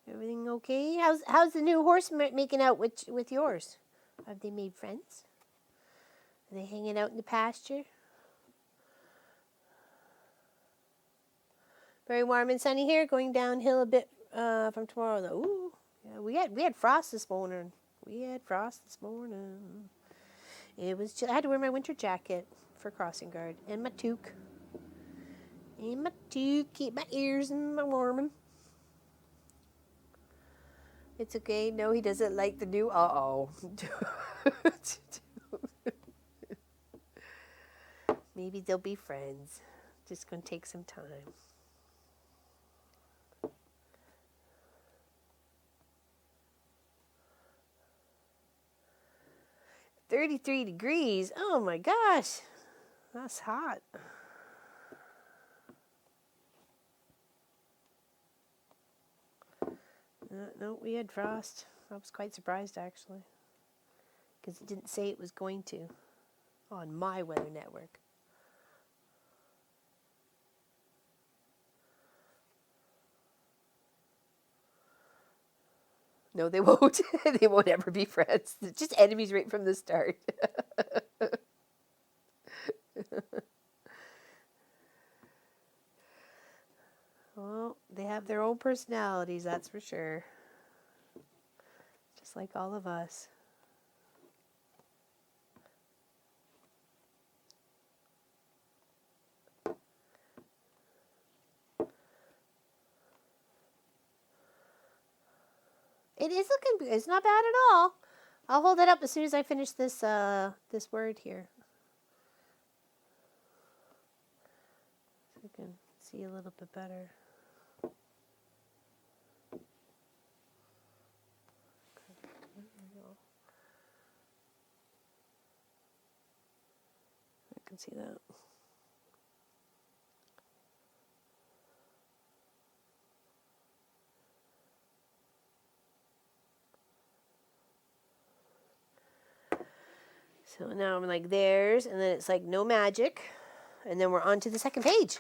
Everything okay? How's the new horse making out with yours? Have they made friends? Are they hanging out in the pasture? Very warm and sunny here. Going downhill a bit from tomorrow though. Ooh, yeah, we had frost this morning. It was. I had to wear my winter jacket for crossing guard and my toque. Keep my ears and my warming. It's okay. No, he doesn't like the new. Maybe they'll be friends. Just gonna take some time. 33 degrees. Oh my gosh. That's hot. No, we had frost. I was quite surprised actually. Because it didn't say it was going to on my weather network. No, they won't. They won't ever be friends. They're just enemies right from the start. Well, they have their own personalities, that's for sure. Just like all of us. It is looking good. It's not bad at all. I'll hold it up as soon as I finish this this word here. So I can see a little bit better. I can see that. So now I'm like theirs, and then it's like no magic, and then we're on to the second page.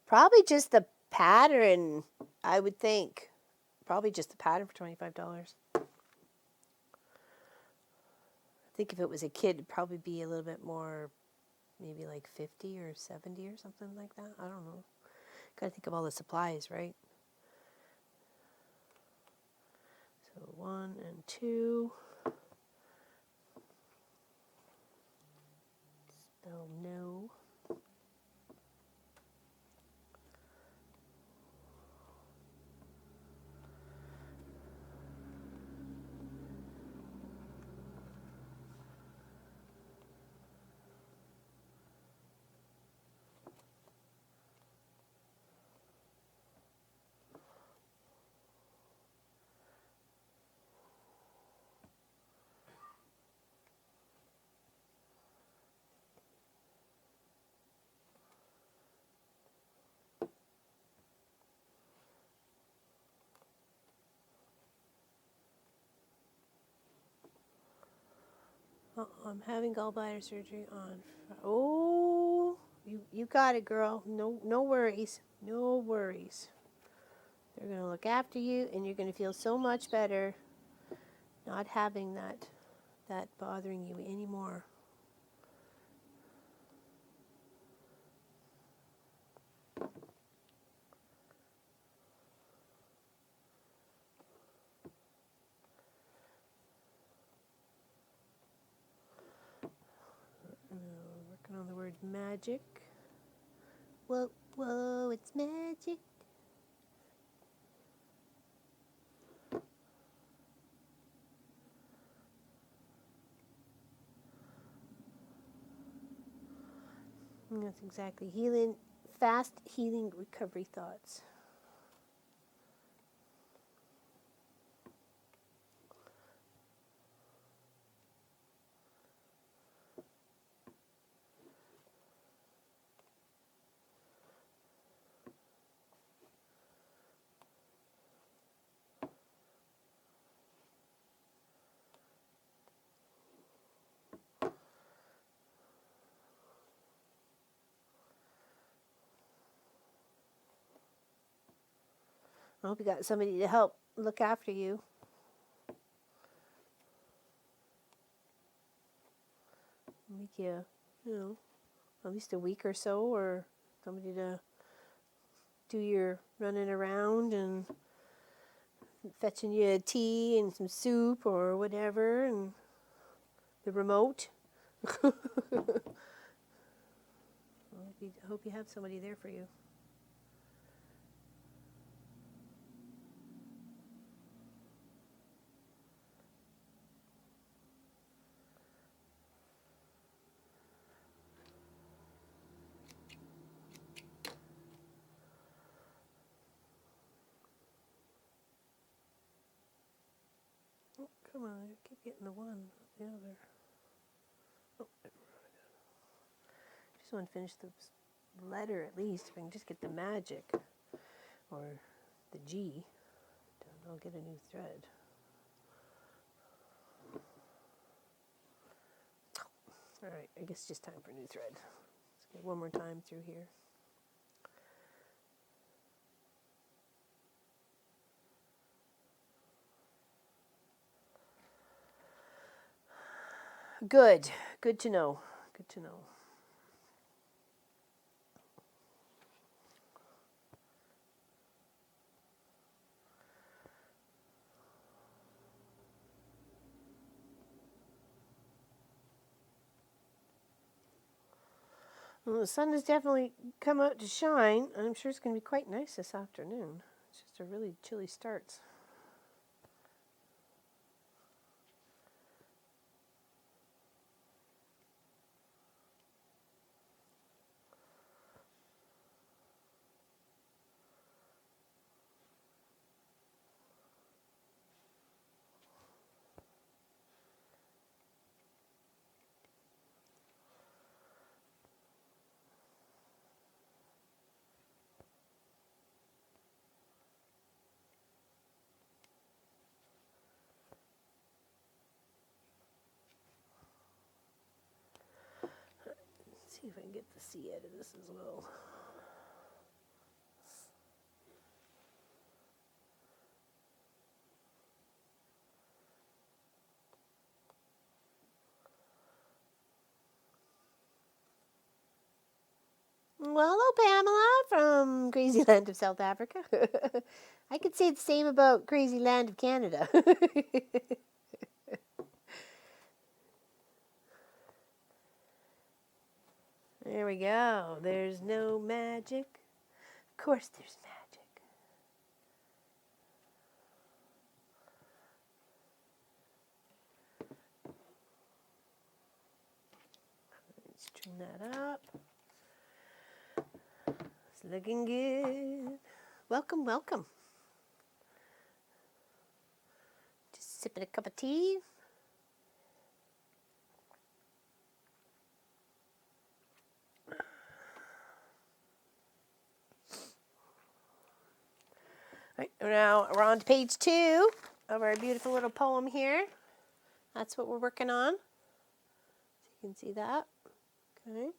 Probably just the pattern, I would think. Probably just the pattern for $25. I think if it was a kid, it'd probably be a little bit more, maybe like 50 or 70 or something like that. I don't know. Gotta think of all the supplies, right? So 1 and 2. Spell no. Oh, I'm having gallbladder surgery on. Oh, you got it, girl. No worries. No worries. They're gonna look after you, and you're gonna feel so much better. Not having that bothering you anymore. Working on the word magic. Whoa, whoa, it's magic. And that's exactly healing, fast healing recovery thoughts. I hope you got somebody to help look after you. Make you, at least a week or so, or somebody to do your running around and fetching you a tea and some soup or whatever, and the remote. I hope you have somebody there for you. Oh, come on, I keep getting the one, not the other. Oh, I just want to finish the letter at least, if I can just get the magic, or the G, then I'll get a new thread. All right, I guess it's just time for a new thread. Let's get one more time through here. Good. Good to know. Good to know. Well, the sun has definitely come out to shine. I'm sure it's going to be quite nice this afternoon. It's just a really chilly start. Let's see if I can get the C out of this as well. Well, hello, Pamela from Crazy Land of South Africa. I could say the same about Crazy Land of Canada. There we go. There's no magic. Of course there's magic. Let's trim that up. It's looking good. Welcome, welcome. Just sipping a cup of tea. Right, now we're on to page 2 of our beautiful little poem here. That's what we're working on. So you can see that. Okay.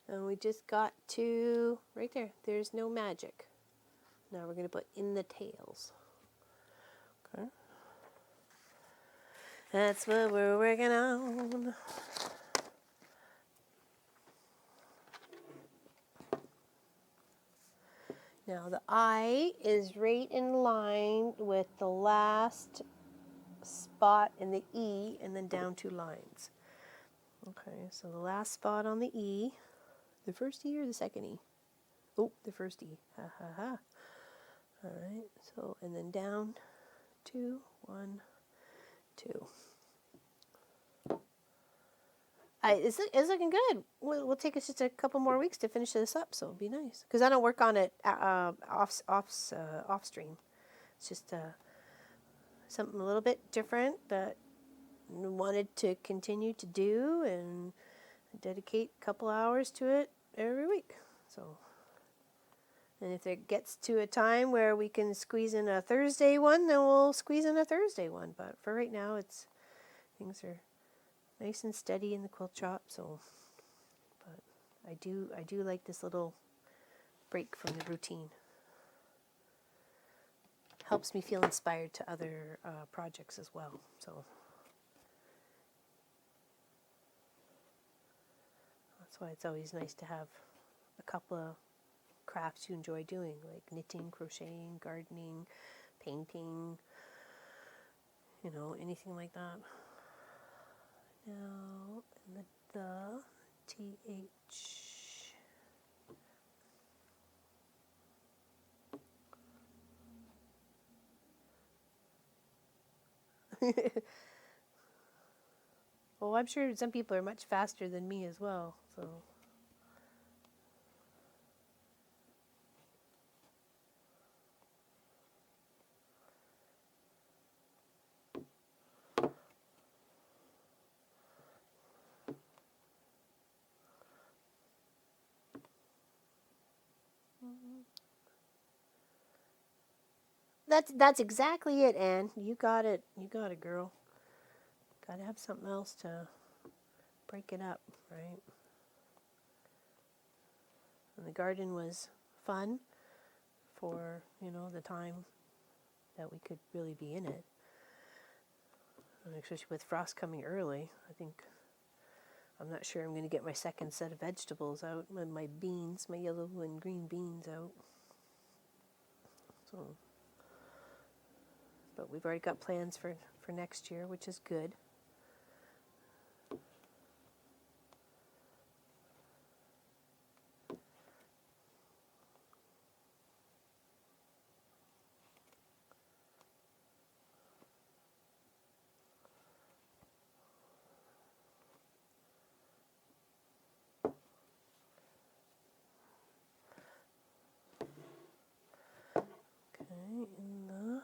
And we just got to right there. There's no magic. Now we're going to put in the tails. Okay. That's what we're working on. Now the I is right in line with the last spot in the E and then down 2 lines. Okay, so the last spot on the E, the first E or the second E? Oh, the first E. Ha ha ha. All right, so and then down 2, 1, 2. It's looking good. We'll take us just a couple more weeks to finish this up, so it'll be nice. Because I don't work on it off stream. It's just something a little bit different that I wanted to continue to do and dedicate a couple hours to it every week. So, and if it gets to a time where we can squeeze in a Thursday one, then we'll squeeze in a Thursday one. But for right now, things are nice and steady in the quilt shop. So, but I do like this little break from the routine. Helps me feel inspired to other projects as well. So that's why it's always nice to have a couple of crafts you enjoy doing, like knitting, crocheting, gardening, painting, anything like that. Now, the TH. Well, I'm sure some people are much faster than me as well, so. That's exactly it, Anne. You got it. You got it, girl. Got to have something else to break it up, right? And the garden was fun for, the time that we could really be in it. And especially with frost coming early, I'm not sure I'm going to get my second set of vegetables out, and my beans, my yellow and green beans out. So, but we've already got plans for next year, which is good. Okay, in the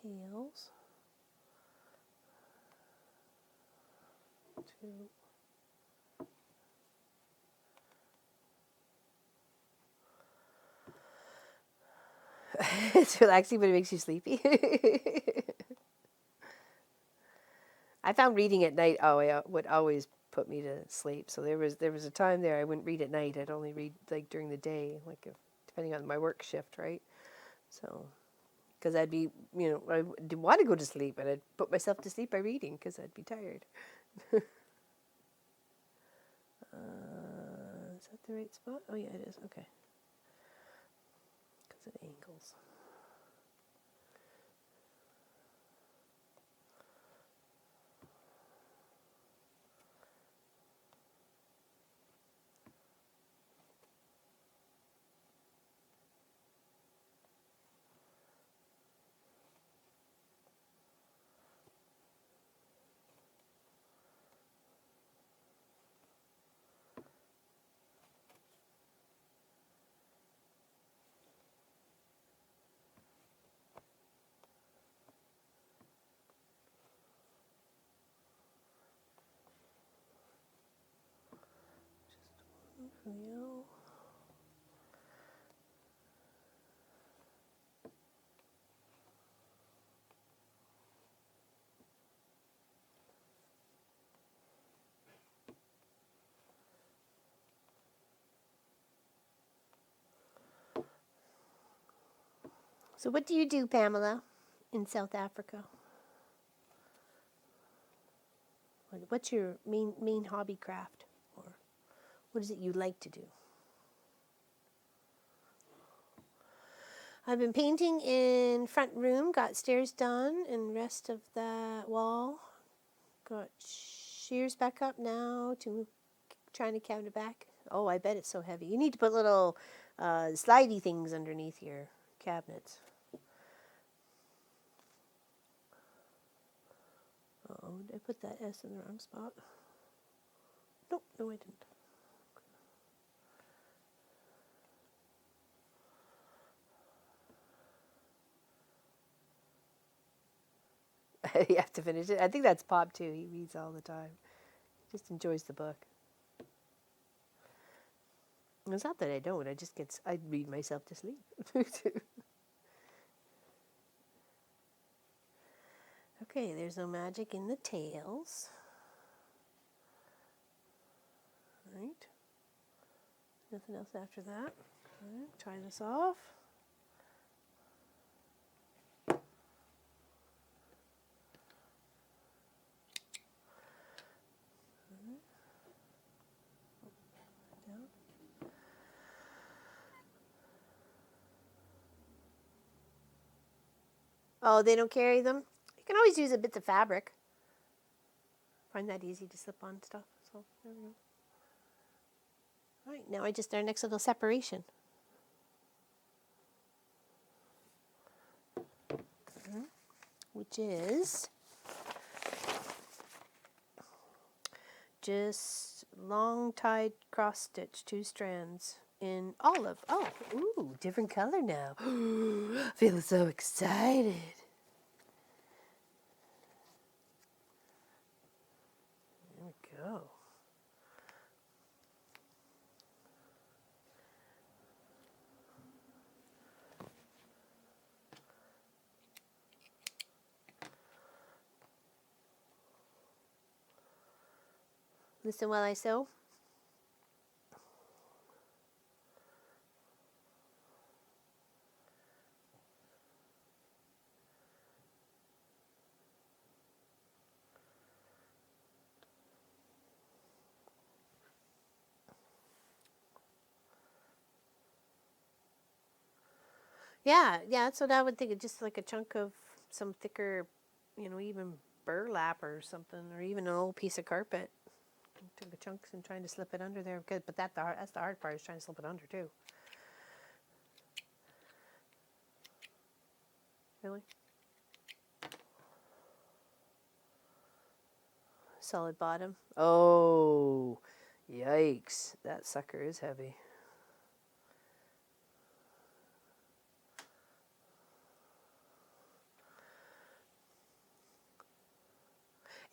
tails. 2. It's relaxing, but it makes you sleepy. I found reading at night would always put me to sleep. So there was a time there I wouldn't read at night. I'd only read like during the day, depending on my work shift, right? So, because I'd be, I didn't want to go to sleep, and I'd put myself to sleep by reading because I'd be tired. Is that the right spot? Oh yeah, it is. Okay. Because of angles. Wheel. So what do you do, Pamela, in South Africa? What's your main hobby craft? Or what is it you like to do? I've been painting in front room, got stairs done, and rest of that wall. Got shears back up now to trying to cabinet back. Oh, I bet it's so heavy. You need to put little slidey things underneath your cabinets. Oh, did I put that S in the wrong spot? Nope, no I didn't. You have to finish it. I think that's Pop too. He reads all the time. He just enjoys the book. It's not that I don't. I read myself to sleep. Okay, there's no magic in the tails. Right. Nothing else after that. Okay, try this off. Oh, they don't carry them? You can always use a bits of fabric. Find that easy to slip on stuff. So there we go. All right, now I just our next little separation. Which is just long tied cross stitch 2 strands in olive. Oh, ooh, different color now. Feel so excited. There we go. Listen while I sew. Yeah, that's what I would think. Just like a chunk of some thicker, even burlap or something, or even an old piece of carpet. Took the chunks and trying to slip it under there. Good, but that's the hard part, is trying to slip it under too. Really? Solid bottom. Oh, yikes. That sucker is heavy.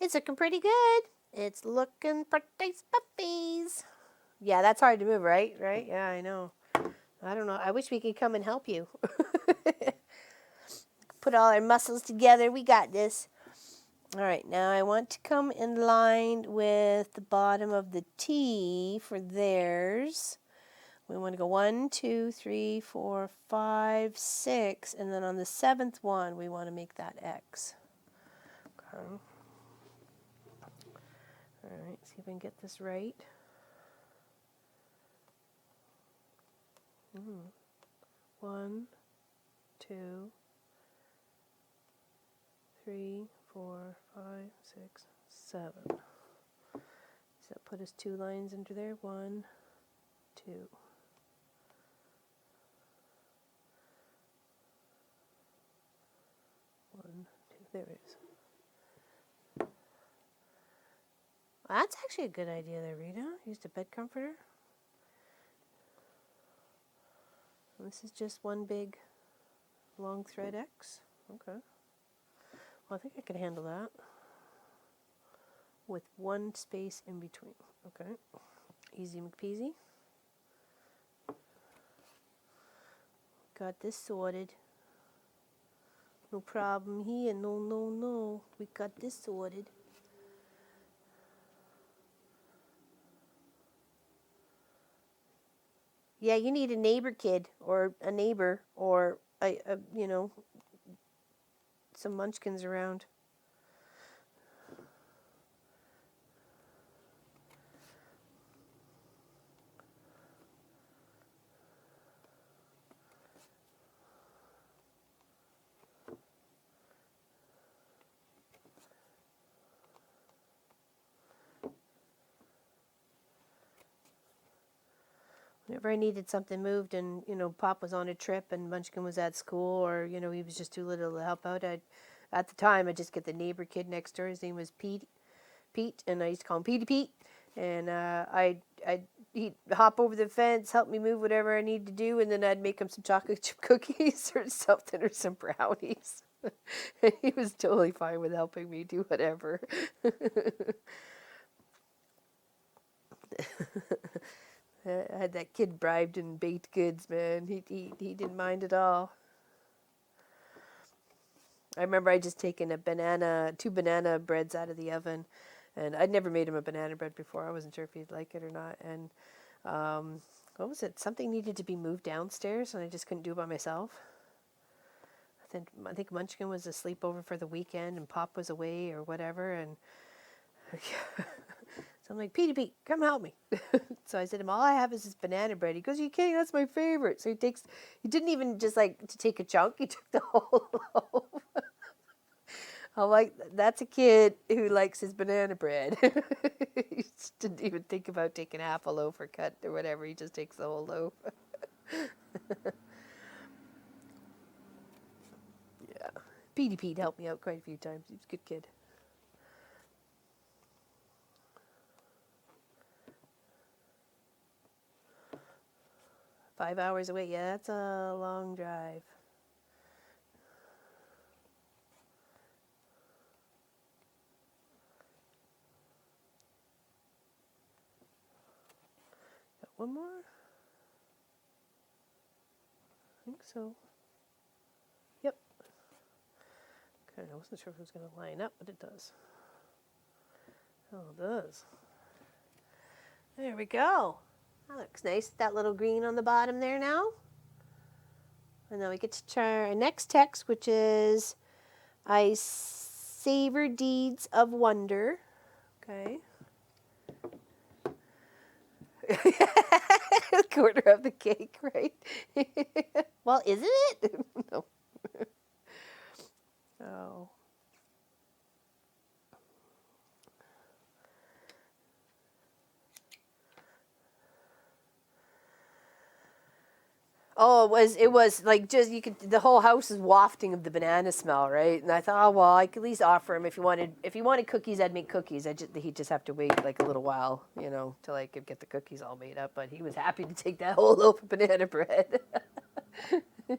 It's looking pretty good. It's looking pretty spuffies. Yeah, that's hard to move, right? Right? Yeah, I know. I don't know. I wish we could come and help you. Put all our muscles together. We got this. All right, now I want to come in line with the bottom of the T for theirs. We want to go 1, 2, 3, 4, 5, 6, and then on the 7th one, we want to make that X. Okay. All right, see if I can get this right. 1, 2, 3, 4, 5, 6, 7. Does that put us 2 lines under there? 1, 2. 1, 2. There it is. Well, that's actually a good idea there, Rita. Used a bed comforter. And this is just one big long thread X. Okay. Well, I think I could handle that with 1 space in between. Okay. Easy McPeasy. Got this sorted. No problem here. No. We got this sorted. Yeah, you need a neighbor kid or a neighbor or some munchkins around. Whenever I needed something moved and, Pop was on a trip and Munchkin was at school or, he was just too little to help out, at the time, I'd just get the neighbor kid next door. His name was Pete, and I used to call him Petey Pete. And he'd hop over the fence, help me move whatever I needed to do, and then I'd make him some chocolate chip cookies or something or some brownies. And he was totally fine with helping me do whatever. I had that kid bribed in baked goods, man. He didn't mind at all. I remember I just taken two banana breads out of the oven, and I'd never made him a banana bread before. I wasn't sure if he'd like it or not. And what was it? Something needed to be moved downstairs, and I just couldn't do it by myself. I think Munchkin was asleep over for the weekend, and Pop was away or whatever, and so I'm like, Pete, come help me. So I said to him, all I have is this banana bread. He goes, are you kidding? That's my favorite. So he didn't even just like to take a chunk. He took the whole loaf. I'm like, that's a kid who likes his banana bread. He just didn't even think about taking half a loaf or cut or whatever. He just takes the whole loaf. Yeah. Pete helped me out quite a few times. He was a good kid. Five hours away. Yeah, that's a long drive. Got one more? I think so. Yep. Okay, I wasn't sure if it was going to line up, but it does. Oh, it does. There we go. That looks nice. That little green on the bottom there now. And then we get to try our next text, which is I savor deeds of wonder. Okay. Quarter of the cake, right? Well, isn't it? No. Oh. Oh, it was like just the whole house was wafting of the banana smell, right? And I thought, oh well, I could at least offer him if he wanted cookies, I'd make cookies. He'd just have to wait like a little while, till I could get the cookies all made up. But he was happy to take that whole loaf of banana bread. I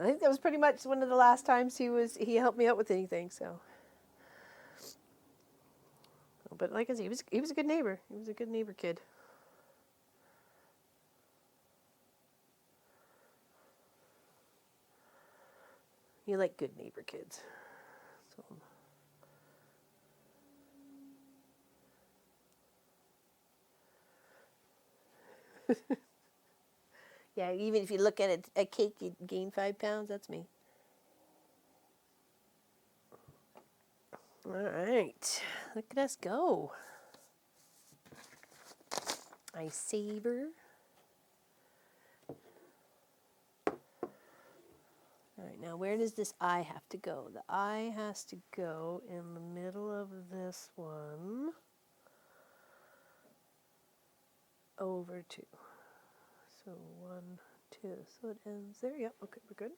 think that was pretty much one of the last times he helped me out with anything. So, but like I said, he was a good neighbor. He was a good neighbor kid. You like good neighbor kids. So. Yeah, even if you look at a cake, you gain 5 pounds. That's me. All right, look at us go. I savor. All right, now where does this eye have to go? The eye has to go in the middle of this one. Over 2. So 1, 2. So it ends there. Yep, okay, we're good.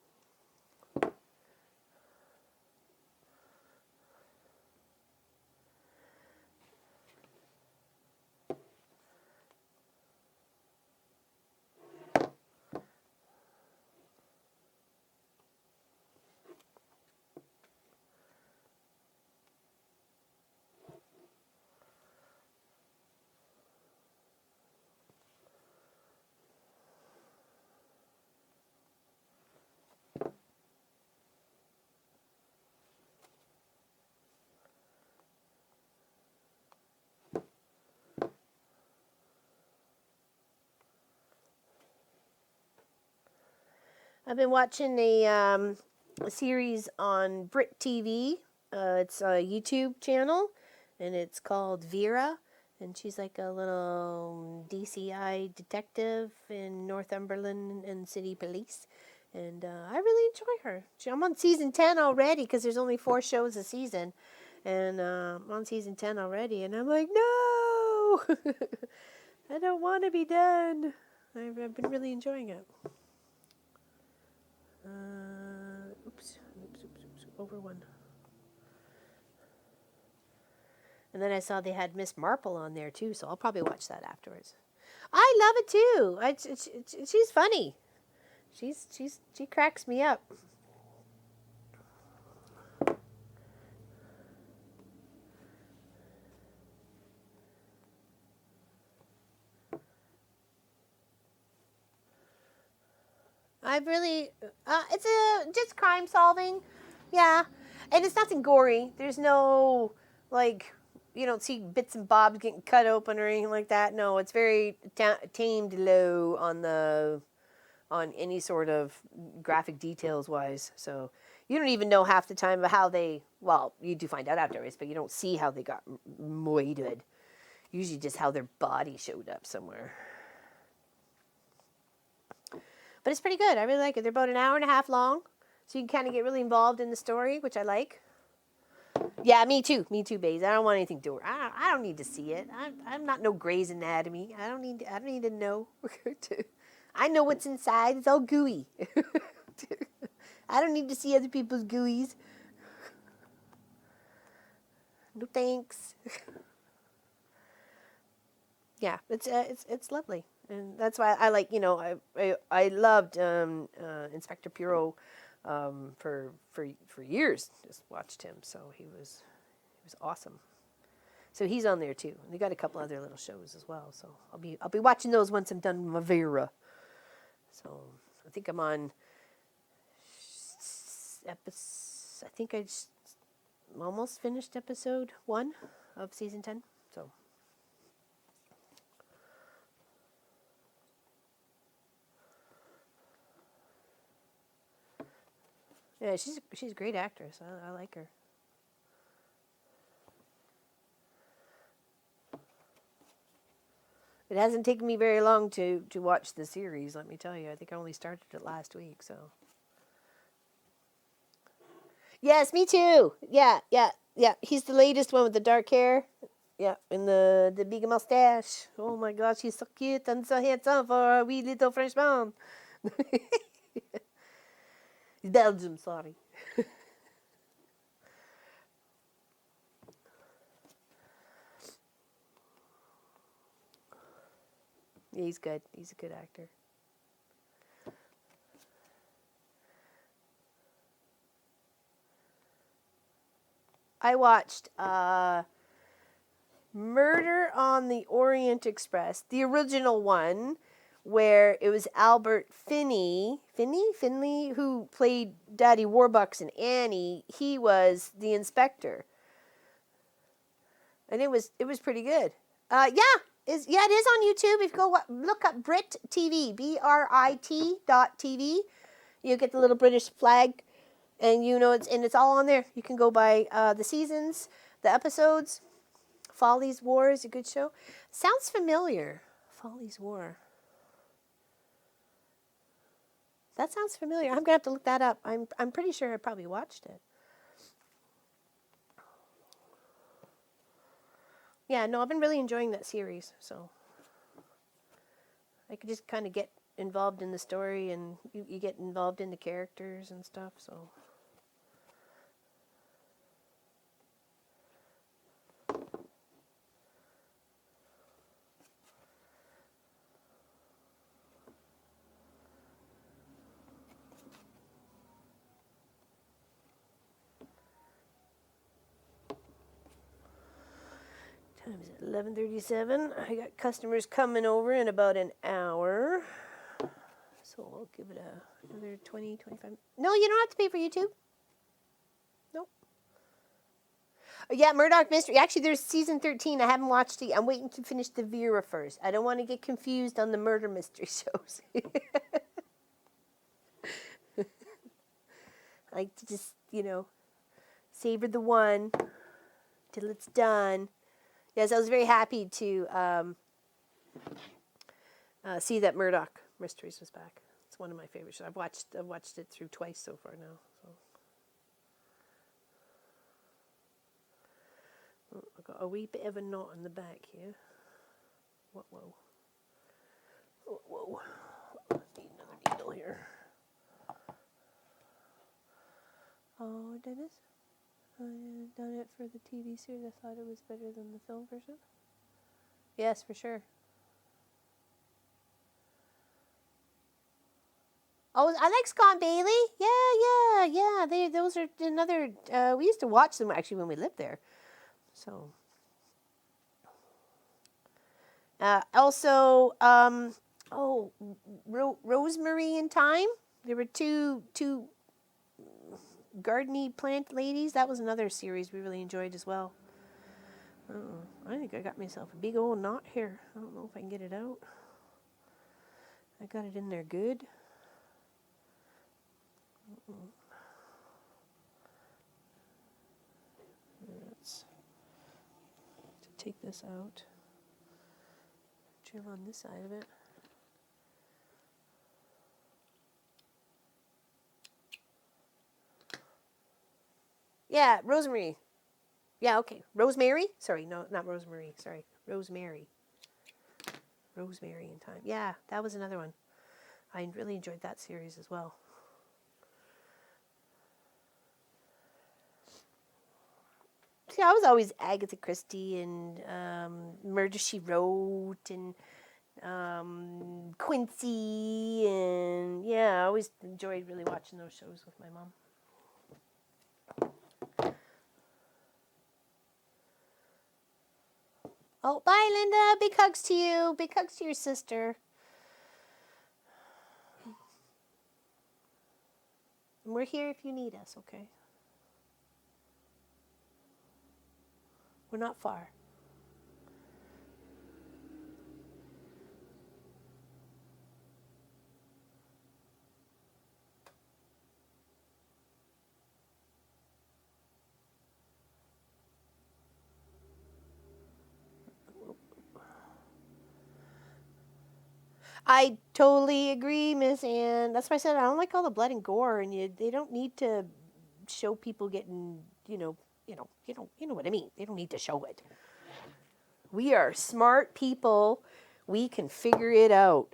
I've been watching a series on Brit TV. It's a YouTube channel, and it's called Vera. And she's like a little DCI detective in Northumberland and City Police. And I really enjoy her. I'm on season 10 already because there's only 4 shows a season. And I'm on season 10 already. And I'm like, no! no. I don't want to be done. I've been really enjoying it. Oops, over one. And then I saw they had Miss Marple on there too, so I'll probably watch that afterwards. I love it too. She's funny. She cracks me up. I've really, it's just crime solving, yeah, and it's nothing gory. There's no like, you don't see bits and bobs getting cut open or anything like that. No, it's very tamed low on any sort of graphic details wise. So you don't even know half the time how they. Well, you do find out afterwards, but you don't see how they got moided. Usually, just how their body showed up somewhere. But it's pretty good. I really like it. They're about an hour and a half long, so you can kind of get really involved in the story, which I like. Yeah, me too. Me too, Baze. I don't want anything to. I don't need to see it. I'm not no Grey's Anatomy. I don't need to know. I know what's inside. It's all gooey. I don't need to see other people's gooeys. No thanks. Yeah, it's lovely. And that's why I like, I loved Inspector Puro for years. Just watched him, so he was awesome. So he's on there too. They got a couple other little shows as well. So I'll be watching those once I'm done with Mavera. So I think I'm on I think I just almost finished episode 1 of season 10. So. Yeah, she's a great actress. I like her. It hasn't taken me very long to watch the series, let me tell you. I think I only started it last week, so. Yes, me too. Yeah. He's the latest one with the dark hair. Yeah, and the big mustache. Oh my gosh, he's so cute and so handsome for a wee little Frenchman. He's Belgium, sorry. Yeah, he's good. He's a good actor. I watched Murder on the Orient Express, the original one, where it was Albert Finney, who played Daddy Warbucks and Annie. He was the inspector, and it was pretty good. It is on YouTube. If you go look up Brit TV, BRIT.TV, you get the little British flag, and it's all on there. You can go by the seasons, the episodes. Folly's War is a good show. Sounds familiar. Folly's War. That sounds familiar. I'm gonna have to look that up. I'm pretty sure I probably watched it. Yeah, no, I've been really enjoying that series. So I could just kind of get involved in the story, and you get involved in the characters and stuff. So. Time is it? 11:37. I got customers coming over in about an hour. So we'll give it another 20, 25. No, you don't have to pay for YouTube. Nope. Yeah, Murdoch Mystery. Actually, there's season 13. I haven't watched it. I'm waiting to finish the Vera first. I don't want to get confused on the murder mystery shows. I like to just, savor the one till it's done. Yes, I was very happy to see that Murdoch Mysteries was back. It's one of my favorite shows. I've watched it through twice so far now. So. I've got a wee bit of a knot in the back here. Whoa, whoa. Whoa, whoa. I need another needle here. Oh, Dennis? I had done it for the TV series. I thought it was better than the film version. Yes, for sure. Oh, I like Scott Bailey. Yeah. Those are another. We used to watch them actually when we lived there. So. Also, Rosemary and Thyme. There were two gardeny plant ladies. That was another series we really enjoyed as well. I think I got myself a big old knot here. I don't know if I can get it out. I got it in there good. Let's take this out. Trim on this side of it. Yeah, Rosemary. Yeah, okay. Rosemary? Sorry, no, not Rosemary. Sorry, Rosemary. Rosemary in Time. Yeah, that was another one. I really enjoyed that series as well. See, I was always Agatha Christie and Murder, She Wrote and Quincy and yeah, I always enjoyed really watching those shows with my mom. Oh, bye, Linda. Big hugs to you. Big hugs to your sister. And we're here if you need us, okay? We're not far. I totally agree, Miss Ann. That's why I said I don't like all the blood and gore, and they don't need to show people getting, you know what I mean. They don't need to show it. We are smart people. We can figure it out.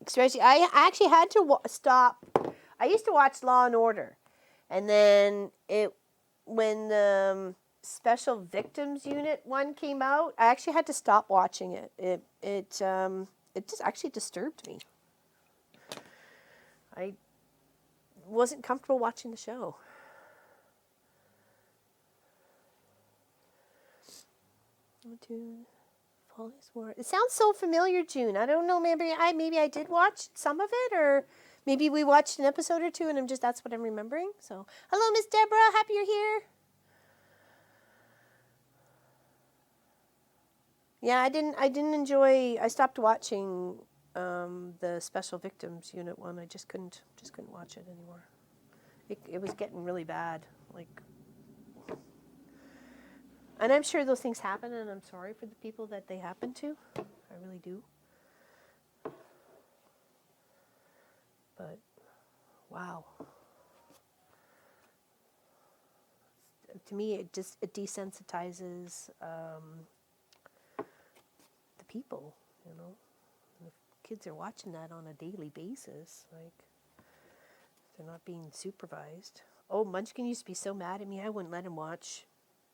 Especially, I actually had to stop. I used to watch Law and Order, and then when the Special Victims Unit one came out, I actually had to stop watching it. It just actually disturbed me. I wasn't comfortable watching the show. It sounds so familiar, June. I don't know. Maybe I did watch some of it, or maybe we watched an episode or two, and that's what I'm remembering. So, hello, Miss Deborah. Happy you're here. Yeah, I didn't enjoy. I stopped watching the Special Victims Unit one. I just couldn't watch it anymore. It was getting really bad. And I'm sure those things happen, and I'm sorry for the people that they happen to. I really do. But wow. To me, it desensitizes the people, you know. And if kids are watching that on a daily basis, they're not being supervised. Oh, Munchkin used to be so mad at me, I wouldn't let him watch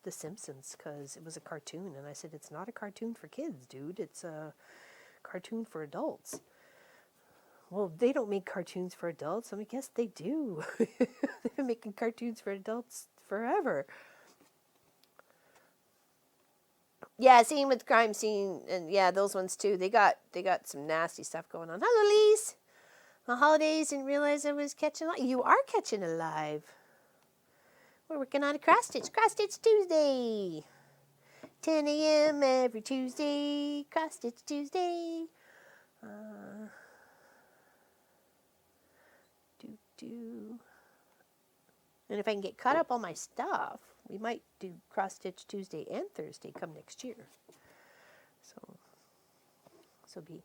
The Simpsons because it was a cartoon. And I said, it's not a cartoon for kids, dude. It's a cartoon for adults. Well, they don't make cartoons for adults. I mean, yes, they do. They've been making cartoons for adults forever. Yeah, same with Crime Scene, and yeah, those ones too. They got some nasty stuff going on. Hello, Lise. The holidays, didn't realize I was catching alive. You are catching alive. We're working on a cross stitch. Cross stitch Tuesday. 10 a.m. every Tuesday. Cross stitch Tuesday. And if I can get caught up on my stuff, we might do cross stitch Tuesday and Thursday come next year. So it'll be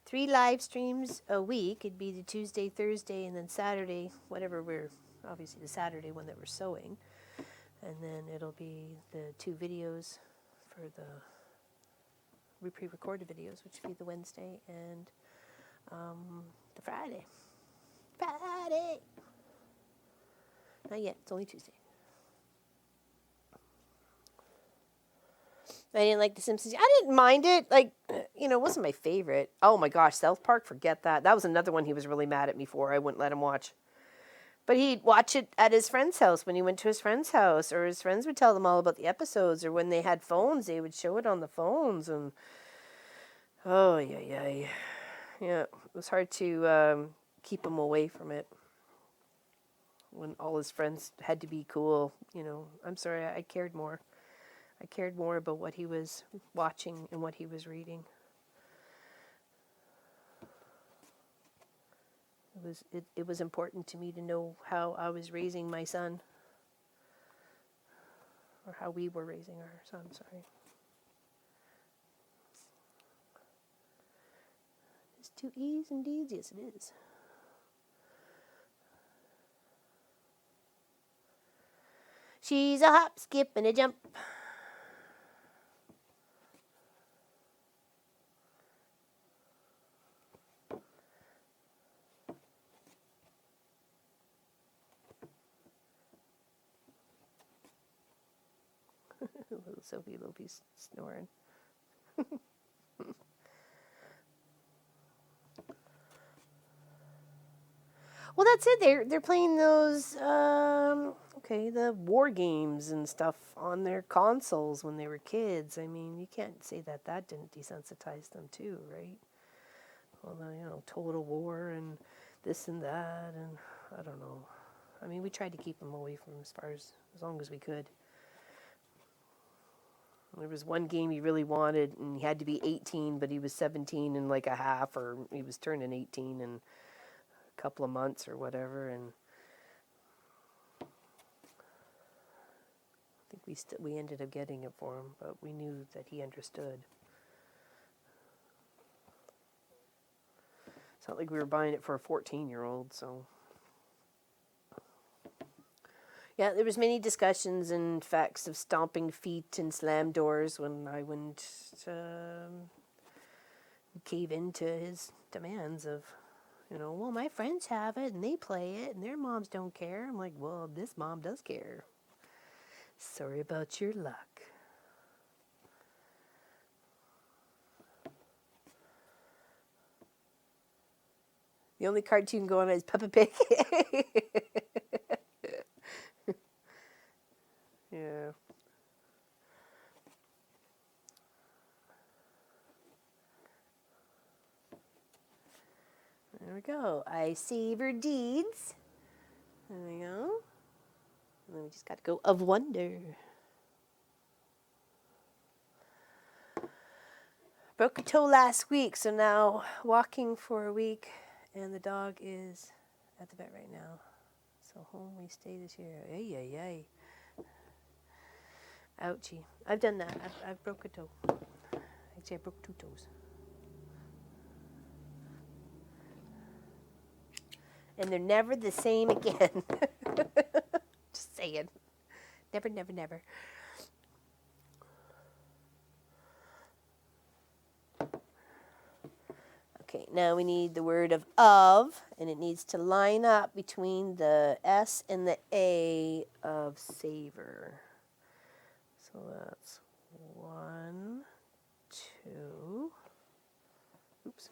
3 live streams a week. It'd be the Tuesday, Thursday, and then Saturday, whatever obviously the Saturday one that we're sewing. And then it'll be the 2 videos for the we pre-recorded videos, which would be the Wednesday and the Friday. Friday! Not yet, it's only Tuesday. I didn't like The Simpsons. I didn't mind it. Like, it wasn't my favorite. Oh my gosh, South Park, forget that. That was another one he was really mad at me for. I wouldn't let him watch. But he'd watch it at his friend's house when he went to his friend's house, or his friends would tell them all about the episodes, or when they had phones, they would show it on the phones. And oh, yeah. Yeah, it was hard to keep him away from it when all his friends had to be cool. I'm sorry, I cared more. I cared more about what he was watching and what he was reading. It was important to me to know how I was raising my son, or how we were raising our son, sorry. It's 2 E's and D's, yes it is. She's a hop, skip, and a jump. Little Sophie Lope's snoring. Well, that's it. They're playing those the war games and stuff on their consoles when they were kids. I mean, you can't say that didn't desensitize them too, right? Well, Total War and this and that, and I don't know. I mean, we tried to keep them away from as long as we could. There was one game he really wanted, and he had to be 18, but he was 17 in like a half, or he was turning 18 in a couple of months or whatever, and I think we ended up getting it for him, but we knew that he understood. It's not like we were buying it for a 14-year-old, so... Yeah, there was many discussions and facts of stomping feet and slam doors when I wouldn't cave into his demands of, well, my friends have it and they play it and their moms don't care. I'm like, well, this mom does care. Sorry about your luck. The only cartoon going on is Peppa Pig. Yeah. There we go. I savor deeds. There we go. And then we just got to go of wonder. Broke a toe last week, so now walking for a week, and the dog is at the vet right now. So home we stay this year. Ay. Ouchie. I've done that. I've broke a toe. Actually, I broke 2 toes. And they're never the same again. Just saying. Never. Okay, now we need the word of, and it needs to line up between the S and the A of savor. So that's 1, 2. Oops.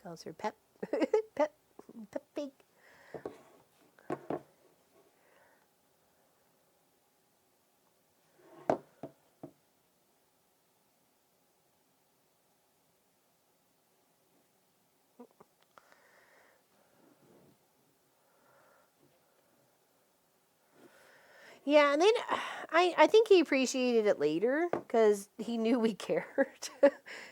Calls her Pep. Pig. Yeah, and then I think he appreciated it later because he knew we cared.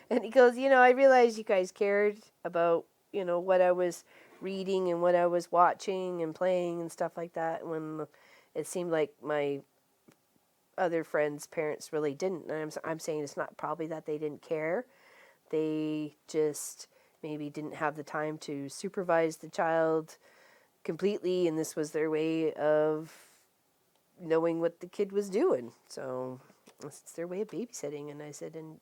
And he goes, I realized you guys cared about, what I was reading and what I was watching and playing and stuff like that, when it seemed like my other friends' parents really didn't. And I'm saying it's not probably that they didn't care. They just maybe didn't have the time to supervise the child completely, and this was their way of knowing what the kid was doing. So it's their way of babysitting. And I said, and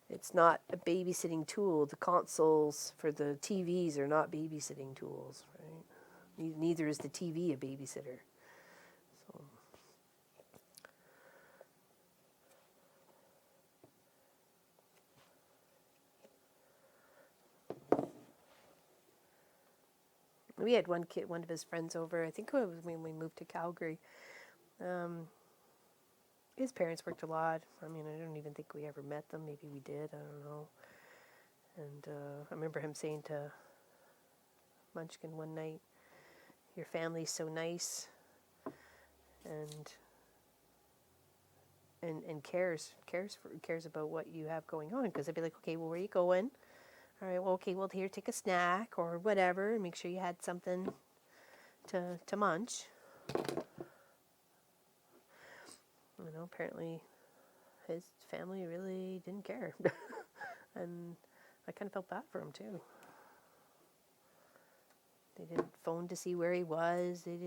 it's not a babysitting tool. The consoles for the TVs are not babysitting tools, right? Neither is the TV a babysitter. So. We had one kid, one of his friends over. I think it was when we moved to Calgary. His parents worked a lot. I mean, I don't even think we ever met them. Maybe we did. I don't know. And I remember him saying to Munchkin one night, "Your family's so nice, and cares about what you have going on." Because I'd be like, "Okay, well, where are you going? All right, well, okay, well, here, take a snack or whatever, and make sure you had something to munch." You know, apparently his family really didn't care. And I kind of felt bad for him, too. They didn't phone to see where he was. He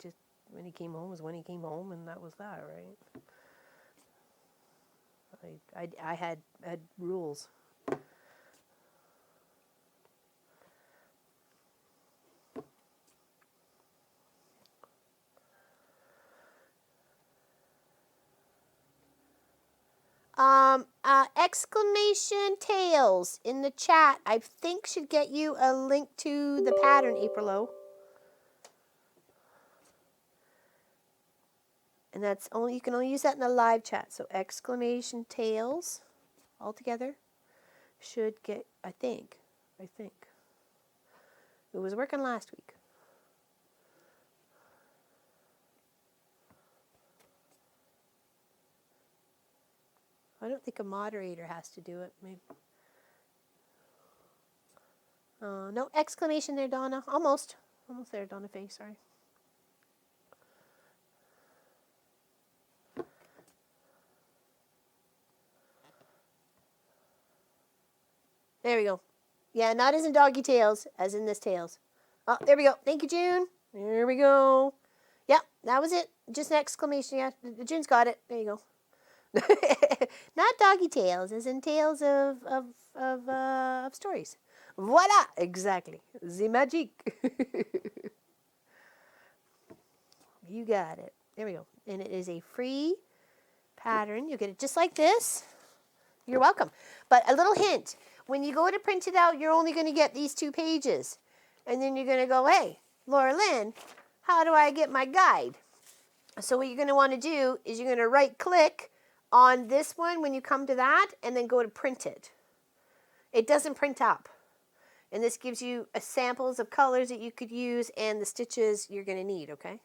just, when he came home was when he came home, and that was that, right? I had rules. Exclamation tails in the chat, I think should get you a link to the pattern, Aprilo. And that's only, you can only use that in the live chat. So exclamation tails all together should get, I think. It was working last week. I don't think a moderator has to do it. Maybe. No exclamation there, Donna. Almost there, Donna Faye. Sorry. There we go. Yeah, not as in doggy tails, as in this tails. Oh, there we go. Thank you, June. There we go. Yeah, that was it. Just an exclamation. Yeah, June's got it. There you go. Not doggy tales, as in tales of stories. Voila! Exactly. The magic. You got it. There we go. And it is a free pattern. You'll get it just like this. You're welcome. But a little hint. When you go to print it out, you're only going to get these 2 pages. And then you're going to go, hey, Laura Lynn, how do I get my guide? So what you're going to want to do is you're going to right-click on this one when you come to that, and then go to print it. It doesn't print up. And this gives you samples of colors that you could use and the stitches you're going to need, okay?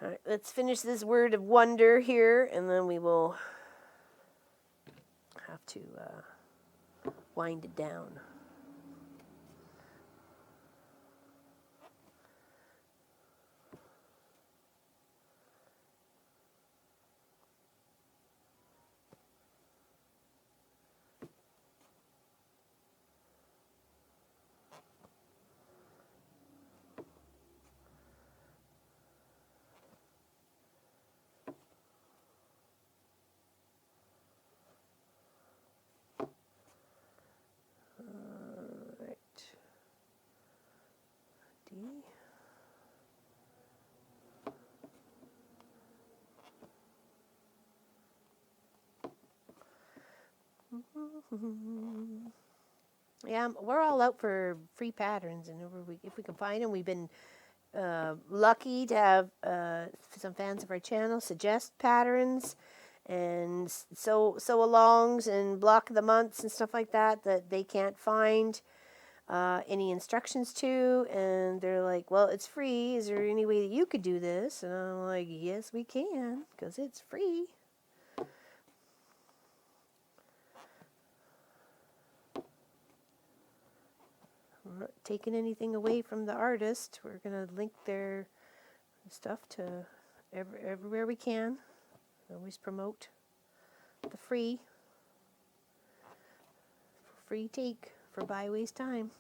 All right, let's finish this word of wonder here, and then we will have to wind it down. Right. D. Yeah, we're all out for free patterns, and if we can find them, we've been lucky to have some fans of our channel suggest patterns and sew alongs and block of the months and stuff like that they can't find any instructions to, and they're like, well, it's free, is there any way that you could do this? And I'm like, yes, we can, because it's free. We're not taking anything away from the artist. We're going to link their stuff to everywhere we can. Always promote the free take for buy waste time.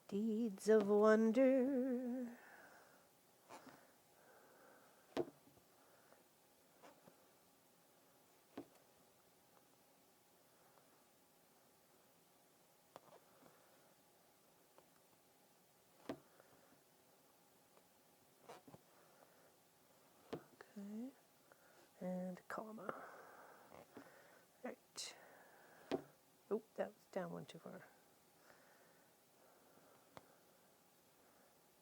Deeds of wonder. Okay. And a comma. Right. Oh, that was down one too far.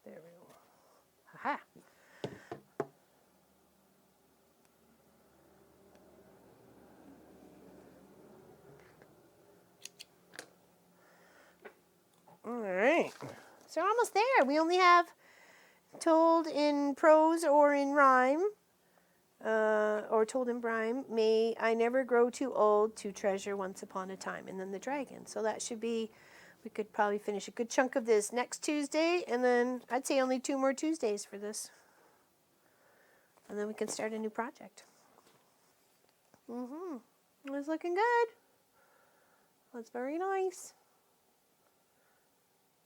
There we go. Aha. All right. So we're almost there. We only have told in prose or in rhyme, or told in rhyme, may I never grow too old to treasure once upon a time, and then the dragon. So that should be, we could probably finish a good chunk of this next Tuesday, and then I'd say only 2 more Tuesdays for this. And then we can start a new project. It's looking good. That's very nice.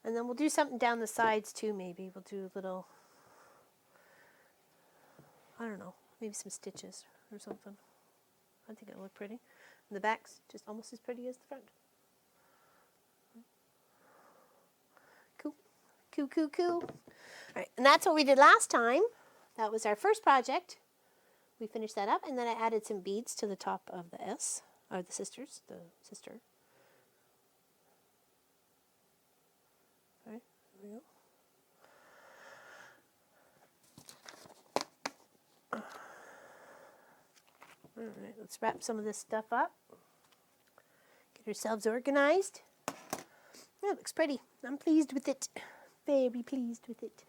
And then we'll do something down the sides too, maybe. We'll do a little, I don't know, maybe some stitches or something. I think it'll look pretty. And the back's just almost as pretty as the front. Cool. Cool, cool, cool. All right, and that's what we did last time. That was our first project. We finished that up, and then I added some beads to the top of the S, or the sister. Okay, there we go. All right, let's wrap some of this stuff up. Get ourselves organized. Yeah, it looks pretty. I'm pleased with it. Very pleased with it.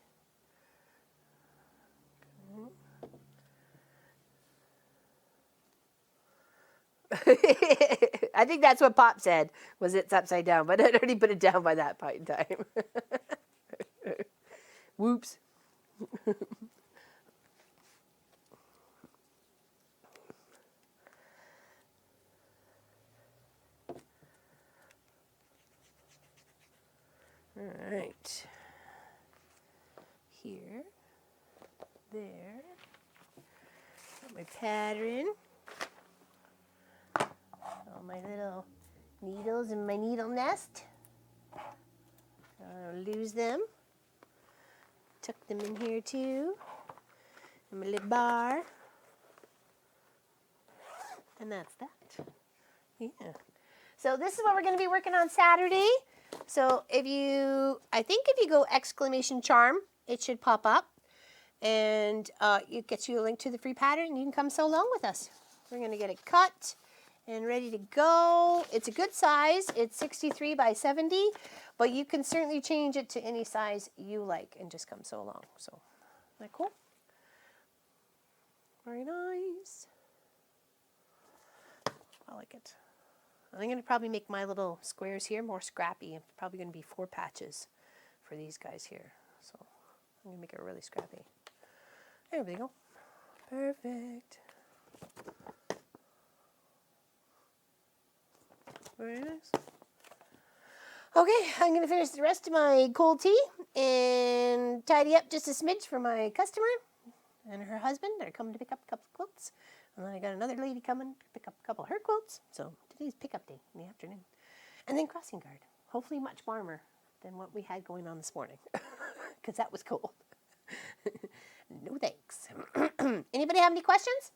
I think that's what Pop said, was it's upside down, but I'd already put it down by that point in time. Whoops. All right. Here, there, got my pattern, all my little needles in my needle nest. I don't lose them. Tuck them in here too. And my little bar. And that's that. Yeah. So this is what we're going to be working on Saturday. So I think if you go exclamation charm, it should pop up. And it gets you a link to the free pattern, and you can come sew along with us. We're going to get it cut and ready to go. It's a good size. It's 63 by 70, but you can certainly change it to any size you like and just come sew along. So, isn't that cool? Very nice. I like it. I'm going to probably make my little squares here more scrappy. It's probably going to be 4 patches for these guys here. So I'm going to make it really scrappy. There we go. Perfect. Very nice. Okay, I'm going to finish the rest of my cold tea and tidy up just a smidge for my customer and her husband. They're coming to pick up a couple of quilts. And then I got another lady coming to pick up a couple of her quilts. So today's pickup day in the afternoon. And then crossing guard. Hopefully much warmer than what we had going on this morning. Because that was cold. No thanks. Anybody have any questions?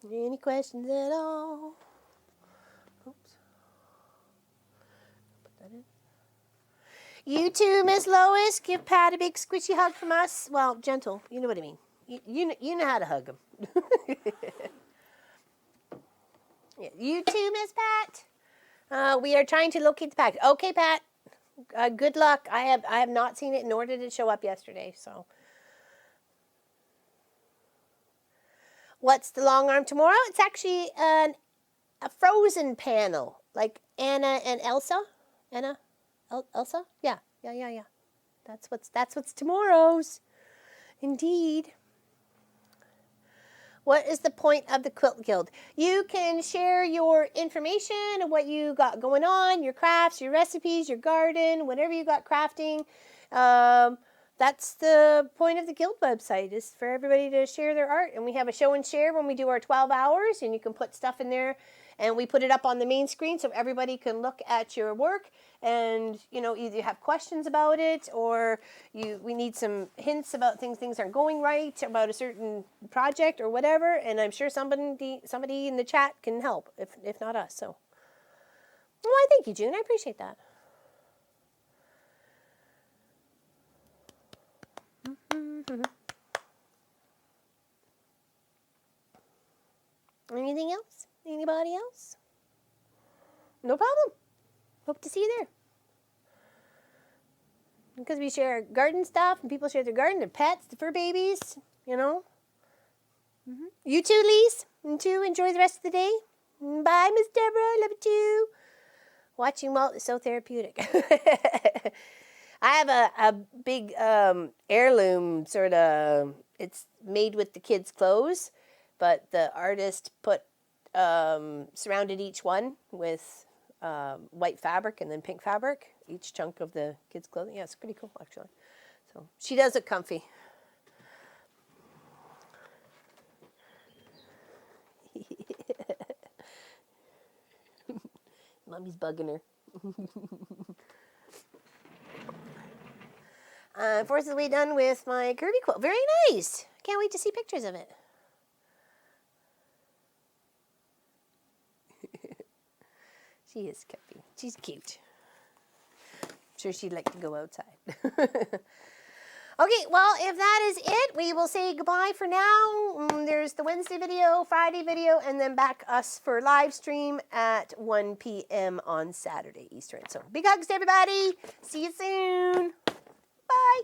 Any questions at all? Oops. Put that in. You too, Miss Lois. Give Pat a big squishy hug from us. Well, gentle. You know what I mean. You know how to hug him. Yeah, you too, Miss Pat. We are trying to locate the package. Okay, Pat. Good luck. I have not seen it, nor did it show up yesterday. So, what's the long arm tomorrow? It's actually a Frozen panel, like Anna and Elsa. Anna, Elsa. Yeah. That's what's tomorrow's. Indeed. What is the point of the Quilt Guild? You can share your information of what you got going on, your crafts, your recipes, your garden, whatever you got crafting. That's the point of the Guild website, is for everybody to share their art. And we have a show and share when we do our 12 hours, and you can put stuff in there. And we put it up on the main screen so everybody can look at your work and, either you have questions about it, or we need some hints about things aren't going right about a certain project or whatever. And I'm sure somebody in the chat can help, if not us. So, well, I thank you, June. I appreciate that. Anything else? Anybody else? No problem. Hope to see you there. Because we share garden stuff, and people share their garden, their pets, the fur babies, You too, Lise. You too. Enjoy the rest of the day. Bye, Miss Deborah. Love you too. Watching Walt is so therapeutic. I have a big heirloom sort of. It's made with the kids' clothes, but the artist surrounded each one with white fabric and then pink fabric, each chunk of the kids' clothing. Yeah, it's pretty cool, actually. So she does look comfy. Mommy's bugging her. Forcibly done with my Kirby quilt. Very nice. Can't wait to see pictures of it. She is comfy. She's cute. I'm sure she'd like to go outside. Okay, well, if that is it, we will say goodbye for now. There's the Wednesday video, Friday video, and then back us for live stream at 1 p.m. on Saturday Eastern. So big hugs to everybody. See you soon. Bye.